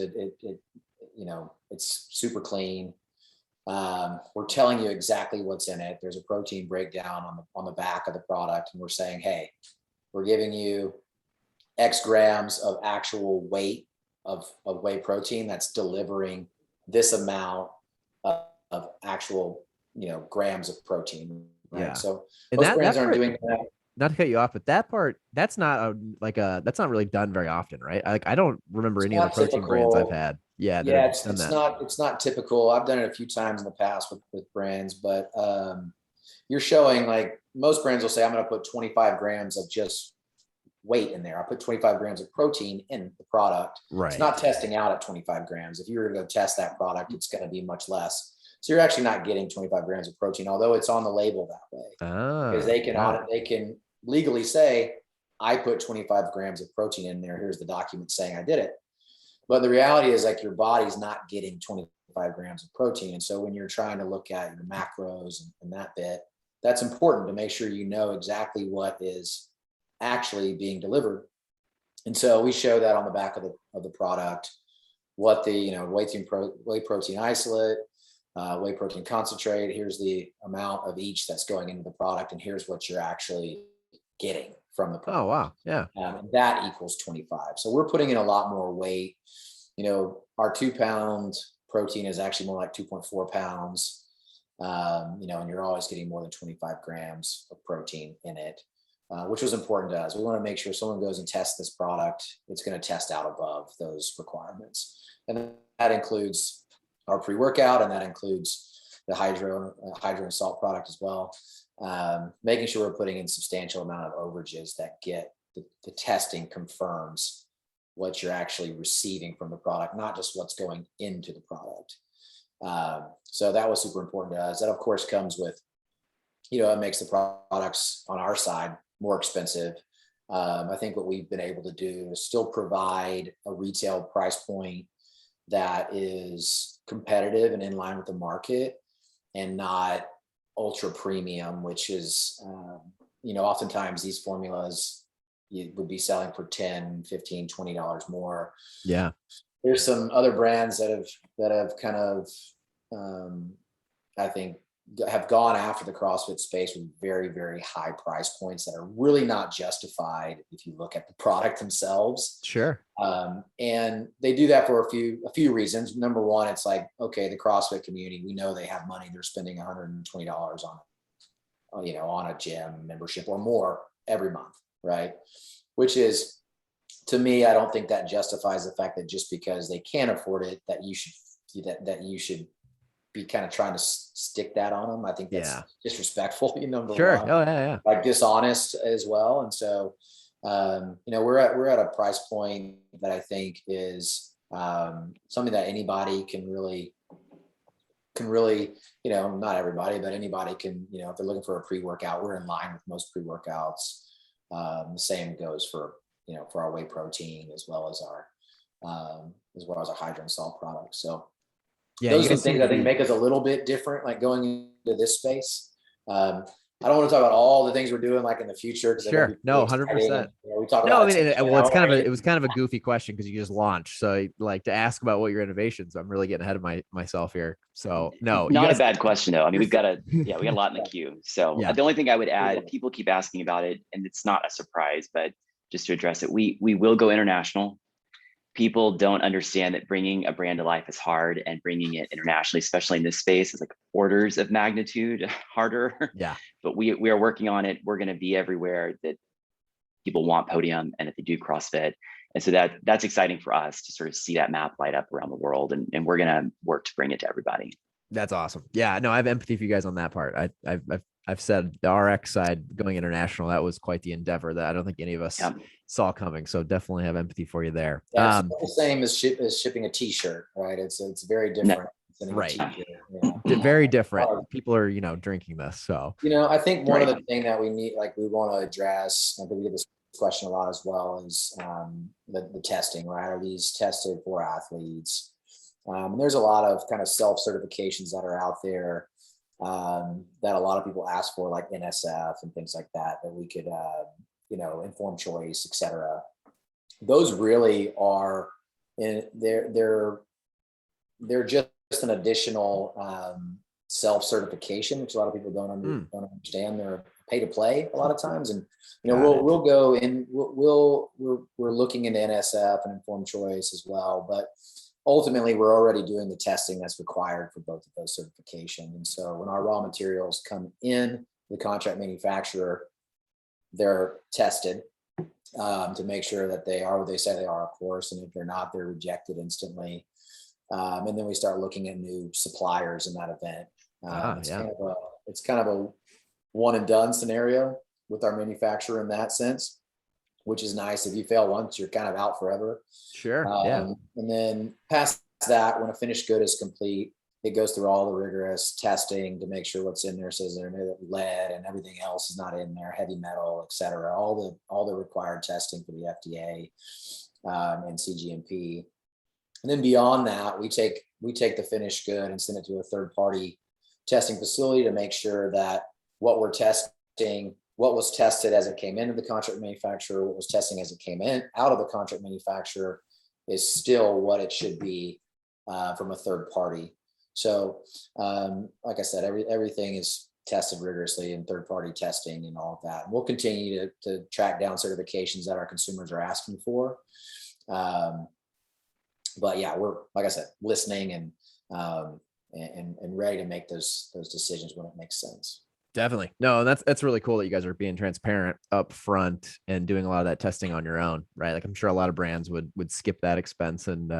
it's super clean. We're telling you exactly what's in it. There's a protein breakdown on the back of the product, and we're saying, hey, we're giving you X grams of actual weight of whey protein that's delivering this amount of actual grams of protein. Right. Yeah. So and most brands aren't doing that. Not to cut you off, but that part, that's not that's not really done very often, right? I don't remember any of the protein brands I've had. Yeah, it's not typical. I've done it a few times in the past with brands, but you're showing, like, most brands will say, I'm going to put 25 grams of just weight in there. I'll put 25 grams of protein in the product. Right. It's not testing out at 25 grams. If you were to go test that product, it's going to be much less. So you're actually not getting 25 grams of protein, although it's on the label that way. Because they can legally say, I put 25 grams of protein in there. Here's the document saying I did it. But the reality is, like, your body's not getting 25 grams of protein. And so when you're trying to look at your macros and that bit, that's important to make sure you know exactly what is actually being delivered. And so we show that on the back of the product, what the whey protein isolate, whey protein concentrate, here's the amount of each that's going into the product, and here's what you're actually getting from the product. Oh, wow. Yeah. That equals 25. So we're putting in a lot more weight. Our 2 pound protein is actually more like 2.4 pounds. And you're always getting more than 25 grams of protein in it, which was important to us. We want to make sure someone goes and tests this product, it's going to test out above those requirements. And that includes our pre-workout, and that includes the hydro and salt product as well. Making sure we're putting in substantial amount of overages that get the testing confirms what you're actually receiving from the product, not just what's going into the product. So that was super important to us. That, of course, comes with, it makes the products on our side more expensive. I think what we've been able to do is still provide a retail price point that is competitive and in line with the market, and not ultra premium, which is oftentimes these formulas you would be selling for $10, $15, $20 more. Yeah. There's some other brands that have kind of, I think, have gone after the CrossFit space with very, very high price points that are really not justified if you look at the product themselves. Sure. And they do that for a few reasons. Number one, it's like, okay, the CrossFit community, we know they have money. They're spending $120 on a gym membership or more every month, right? Which is, to me, I don't think that justifies the fact that just because they can't afford it, that you should be kind of trying to stick that on them. I think that's disrespectful, number sure. one. Oh yeah. Like dishonest as well. And so, we're at a price point that I think is something that anybody can really, not everybody, but anybody can, if they're looking for a pre-workout, we're in line with most pre-workouts. The same goes for our whey protein as well as our hydro and salt products. So those are the things I think make us a little bit different, like going into this space. I don't want to talk about all the things we're doing like in the future. Sure. No, 100%. We talk no, about it was kind of a goofy question because you just launched. So like to ask about what your innovations, I'm really getting ahead of myself here. So no, not a bad question though. I mean, we got a lot in the queue. So the only thing I would add, people keep asking about it and it's not a surprise, but just to address it, we will go international. People don't understand that bringing a brand to life is hard, and bringing it internationally, especially in this space, is like orders of magnitude harder. Yeah. But we are working on it. We're going to be everywhere that people want Podium and if they do CrossFit. And so that's exciting for us to sort of see that map light up around the world. And we're going to work to bring it to everybody. That's awesome. Yeah, no, I have empathy for you guys on that part. I've said the RX side going international, that was quite the endeavor that I don't think any of us saw coming. So definitely have empathy for you there. Yeah, it's the same as shipping a t-shirt, right? It's very different. Right. Very different. People are, drinking this. So, I think one of the things that we want to address, I think we get this question a lot as well, is the testing, right? Are these tested for athletes? There's a lot of kind of self-certifications that are out there that a lot of people ask for, like NSF and things like that we could, informed choice, et cetera. Those really are, they're just an additional self-certification, which a lot of people don't understand. They're pay to play a lot of times. And, we'll go in, we're looking into NSF and informed choice as well, but ultimately we're already doing the testing that's required for both of those certifications. And so when our raw materials come in the contract manufacturer, they're tested to make sure that they are what they say they are, of course. And if they're not, they're rejected instantly. And then we start looking at new suppliers in that event. It's kind of a one and done scenario with our manufacturer in that sense, which is nice. If you fail once, you're kind of out forever. Sure. And then past that, when a finished good is complete, it goes through all the rigorous testing to make sure what's in there says there lead and everything else is not in there, heavy metal, et cetera, all the required testing for the FDA and CGMP. And then beyond that, we take the finished good and send it to a third party testing facility to make sure that what we're testing, what was tested as it came into the contract manufacturer, what was testing as it came out of the contract manufacturer is still what it should be from a third party. So like I said, everything is tested rigorously in third party testing and all of that. We'll continue to track down certifications that our consumers are asking for. But yeah, we're, like I said, listening and ready to make those decisions when it makes sense. Definitely. No, that's really cool that you guys are being transparent up front and doing a lot of that testing on your own, right? Like I'm sure a lot of brands would skip that expense and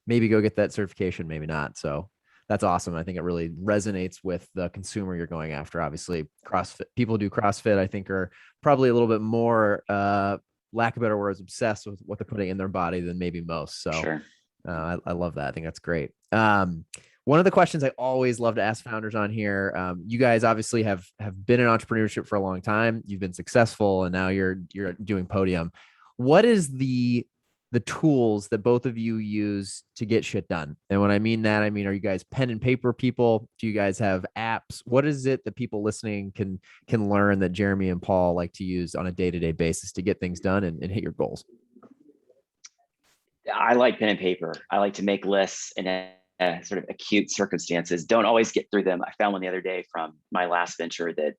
maybe go get that certification, maybe not. So that's awesome. I think it really resonates with the consumer you're going after. Obviously, CrossFit people do CrossFit, I think, are probably a little bit more, lack of better words, obsessed with what they're putting in their body than maybe most. So sure. I love that. I think that's great. One of the questions I always love to ask founders on here, you guys obviously have been in entrepreneurship for a long time. You've been successful and now you're doing Podium. What is the the tools that both of you use to get shit done. And when I mean that, I mean, are you guys pen and paper people? Do you guys have apps? What is it that people listening can learn that Jeremy and Paul like to use on a day-to-day basis to get things done and hit your goals? I like pen and paper. I like to make lists in a sort of acute circumstances. Don't always get through them. I found one the other day from my last venture that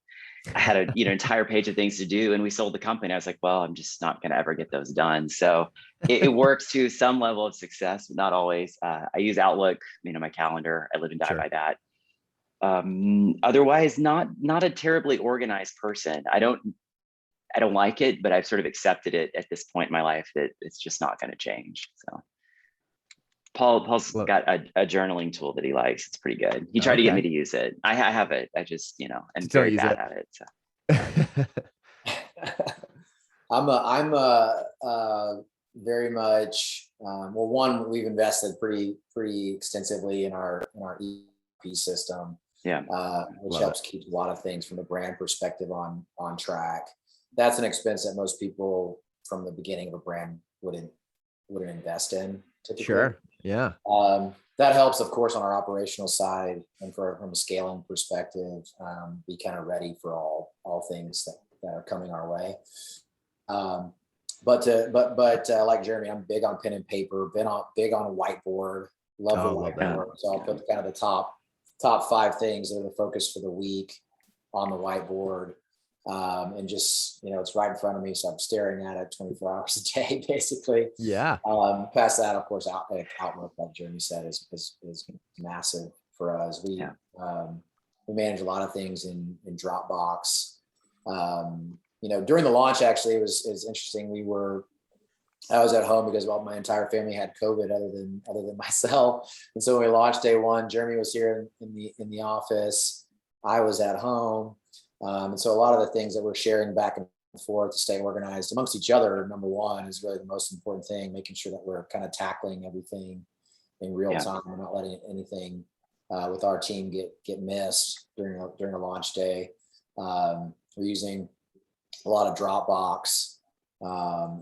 I had a entire page of things to do, and we sold the company. I was like, well, I'm just not going to ever get those done. So it works to some level of success, but not always. I use Outlook, my calendar. I live and die by that. Otherwise, not a terribly organized person. I don't like it, but I've sort of accepted it at this point in my life that it's just not going to change. So Paul's got a journaling tool that he likes. It's pretty good. He tried to get me to use it. I have it. I just, I'm very bad at it. So I'm very much, well, one, we've invested pretty extensively in our ERP system. Yeah. Which helps keep a lot of things from the brand perspective on track. That's an expense that most people from the beginning of a brand wouldn't invest in typically. Sure. Yeah. That helps, of course, on our operational side and from a scaling perspective, be kind of ready for all things that are coming our way. But like Jeremy, I'm big on pen and paper, big on a whiteboard, love the whiteboard. So I'll put kind of the top 5 things that are the focus for the week on the whiteboard. And just, it's right in front of me. So I'm staring at it 24 hours a day, basically. Yeah. Past that, of course, Outlook, like Jeremy said, is massive for us. We manage a lot of things in Dropbox. During the launch, actually, it was interesting. I was at home because my entire family had COVID other than myself. And so when we launched day one, Jeremy was here in the office. I was at home. And so a lot of the things that we're sharing back and forth to stay organized amongst each other, number one, is really the most important thing, making sure that we're kind of tackling everything in real time. We're not letting anything with our team get missed during a launch day. We're using a lot of Dropbox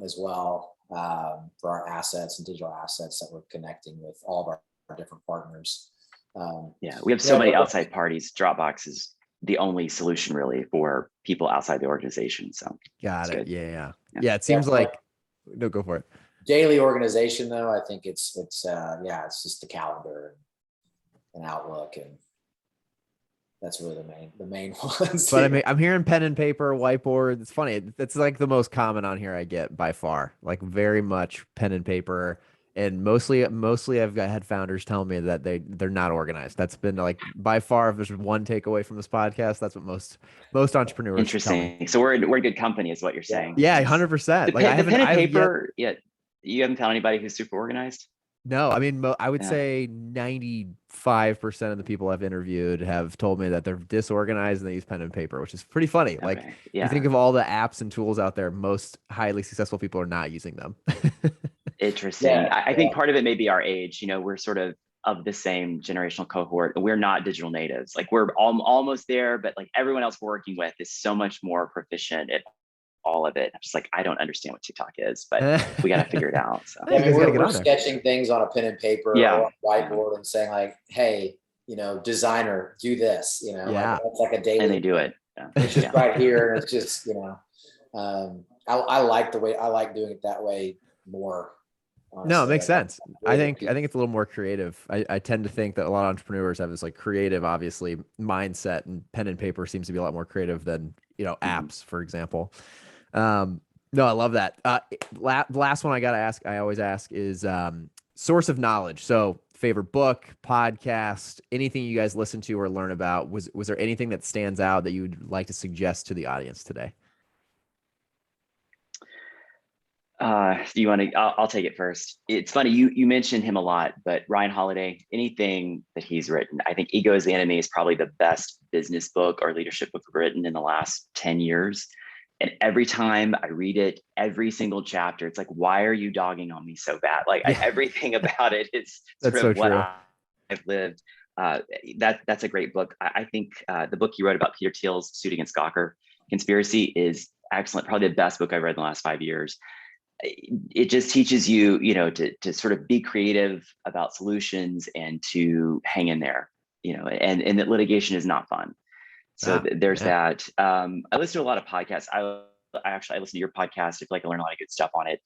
as well for our assets and digital assets that we're connecting with all of our different partners. We have so many outside parties. Dropbox is the only solution really for people outside the organization. So got it. Yeah. It seems like no, go for it. Daily organization though, I think it's just the calendar and Outlook, and that's really the main ones. But I'm hearing pen and paper, whiteboard. It's funny. That's like the most common on here I get by far. Like very much pen and paper. And mostly I've had founders tell me that they're not organized. That's been like by far, if there's one takeaway from this podcast, that's what most entrepreneurs. Interesting. So we're in good company, is what you're saying. Yeah, 100%. Like the pen and paper. You haven't found anybody who's super organized. No, I mean, I would say 95% of the people I've interviewed have told me that they're disorganized and they use pen and paper, which is pretty funny. Okay. Like you think of all the apps and tools out there, most highly successful people are not using them. Interesting. I think part of it may be our age. We're sort of the same generational cohort, and we're not digital natives. Like we're almost there, but like everyone else we're working with is so much more proficient at all of it. I'm just like, I don't understand what TikTok is, but we got to figure it out. So we're sketching things on a pen and paper or a whiteboard and saying like, hey, designer, do this, like, it's like a daily, and they do it. It's just right here. And it's just, I like doing it that way more. Honestly. No, it makes sense. I think it's a little more creative. I tend to think that a lot of entrepreneurs have this like creative, obviously, mindset, and pen and paper seems to be a lot more creative than, apps, for example. No, I love that. Last one I always ask is source of knowledge. So favorite book, podcast, anything you guys listen to or learn about. Was there anything that stands out that you would like to suggest to the audience today? Do you want to? I'll take it first. It's funny you mentioned him a lot, but Ryan Holiday, anything that he's written, I think Ego is the Enemy is probably the best business book or leadership book written in the last 10 years. And every time I read it, every single chapter, it's like, why are you dogging on me so bad? Like everything about it is sort of what I've lived. That's a great book. I think the book you wrote about Peter Thiel's Suit Against Gawker Conspiracy is excellent. Probably the best book I've read in the last 5 years. it just teaches you, to sort of be creative about solutions and to hang in there, and that litigation is not fun. So there's that. I listen to a lot of podcasts. I listen to your podcast. I feel like I learn a lot of good stuff on it.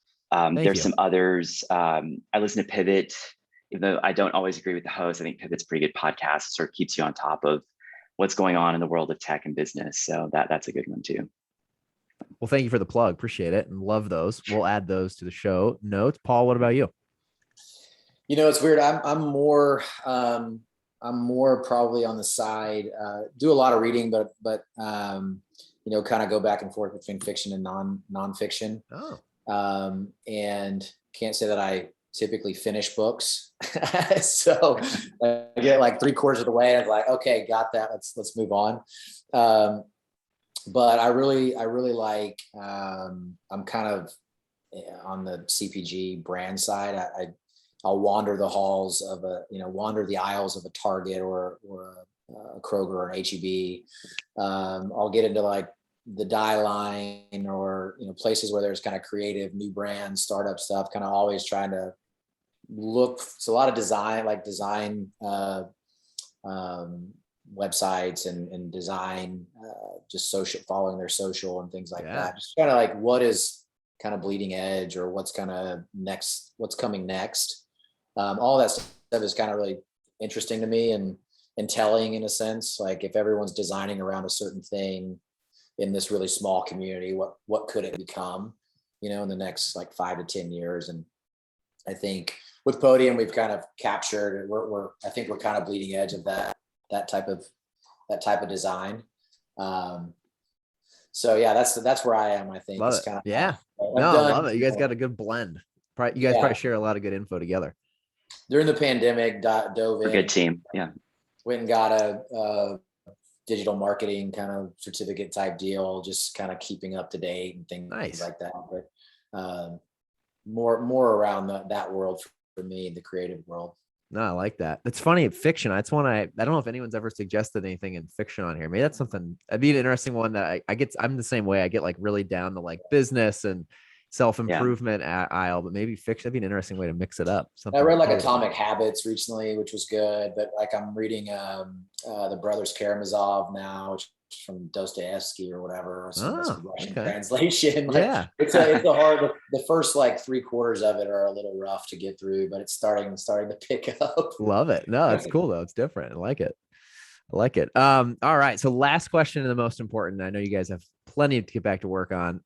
There's some others. I listen to Pivot, even though I don't always agree with the host. I think Pivot's a pretty good podcast. Sort of keeps you on top of what's going on in the world of tech and business. So that's a good one too. Well, thank you for the plug. Appreciate it and love those. We'll add those to the show notes. Paul, what about you? It's weird. I'm more probably on the side, do a lot of reading, but kind of go back and forth between fiction and nonfiction. And can't say that I typically finish books. So I get like 3/4 of the way and I'm like, okay, got that. Let's move on. But I really like, I'm kind of on the CPG brand side. I'll wander the halls of wander the aisles of a Target or a Kroger or an HEB. I'll get into like the dye line or, places where there's kind of creative new brand startup stuff, kind of always trying to look. It's a lot of design websites and design, just social, following their social and things like that. Just kind of like what is kind of bleeding edge or what's kind of next, what's coming next. All that stuff is kind of really interesting to me and telling in a sense. Like if everyone's designing around a certain thing in this really small community, what could it become, in the next like 5 to 10 years? And I think with Podium, we've kind of captured, I think we're kind of bleeding edge of that type of design. So yeah, that's where I am. I think love it's it. kind of, I love it. You guys got a good blend. You guys probably share a lot of good info together. During the pandemic, dove in. Good team. Yeah. Went and got a digital marketing kind of certificate type deal, just kind of keeping up to date and things like that. But more around that world for me, the creative world. No, I like that. It's funny. Fiction. That's one I don't know if anyone's ever suggested anything in fiction on here. Maybe that's something. That'd be an interesting one that I get. I'm the same way. I get like really down to like business and self-improvement aisle, but maybe fiction. That'd be an interesting way to mix it up. I read like Atomic Habits recently, which was good, but like I'm reading the Brothers Karamazov now, which is from Dostoevsky or whatever, or some Russian translation. Like, it's a hard. The first like 3/4 of it are a little rough to get through, but it's starting to pick up. Love it. No, it's cool though. It's different. I like it. All right. So last question and the most important. I know you guys have plenty to get back to work on.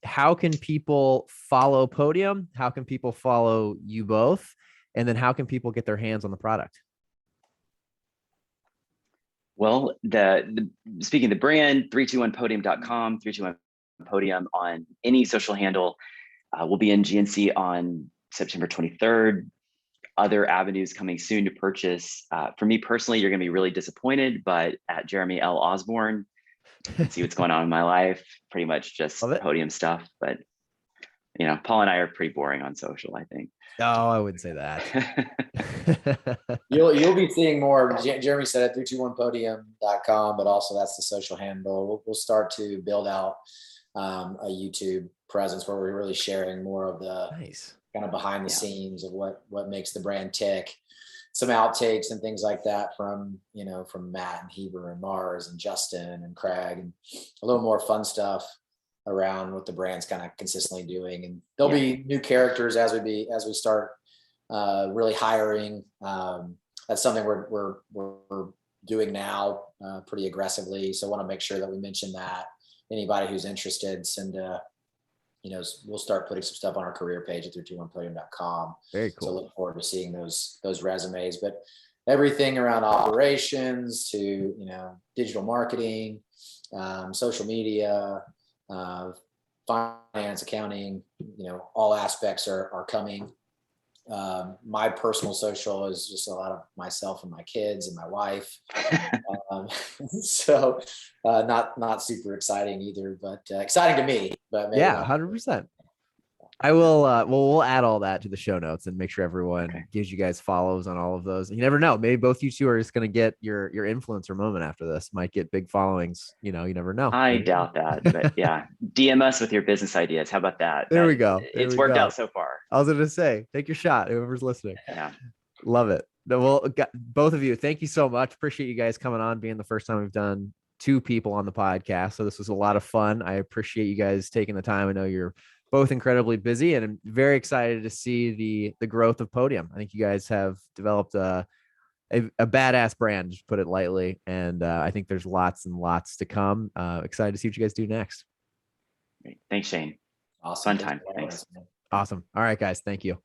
How can people follow Podium? How can people follow you both? And then how can people get their hands on the product? Well, speaking of the brand, 321podium.com, 321podium on any social handle. We'll be in GNC on September 23rd. Other avenues coming soon to purchase. For me personally, you're going to be really disappointed, but at Jeremy L. Osborne, you can see what's going on in my life. Pretty much just Podium stuff. But, Paul and I are pretty boring on social, I think. Oh, I wouldn't say that. You'll be seeing more. Jeremy said at 321podium.com, but also that's the social handle. We'll start to build out a YouTube presence where we're really sharing more of the kind of behind the scenes of what makes the brand tick, some outtakes and things like that from Matt and Heber and Mars and Justin and Craig, and a little more fun stuff around what the brand's kind of consistently doing. And there'll be new characters as we start really hiring. That's something we're doing now pretty aggressively. So I want to make sure that we mention that. Anybody who's interested, send we'll start putting some stuff on our career page at 321podium.com. Very cool. So look forward to seeing those resumes, but everything around operations to, digital marketing, social media, finance, accounting, all aspects are coming. My personal social is just a lot of myself and my kids and my wife. So not super exciting either, but exciting to me. But maybe 100%. I will. Well, we'll add all that to the show notes and make sure everyone Okay. gives you guys follows on all of those. You never know. Maybe both you two are just going to get your influencer moment after this. Might get big followings. You never know. I doubt that, but yeah, DM us with your business ideas. How about that? There we go. It's worked out so far. I was going to say, take your shot. Whoever's listening. Yeah. Love it. Well, both of you, thank you so much. Appreciate you guys coming on, being the first time we've done two people on the podcast. So this was a lot of fun. I appreciate you guys taking the time. I know you're both incredibly busy, and I'm very excited to see the growth of Podium. I think you guys have developed a badass brand, just put it lightly. And I think there's lots and lots to come. Excited to see what you guys do next. Great. Thanks, Shane. Awesome. Fun time. Thanks. Awesome. All right, guys. Thank you.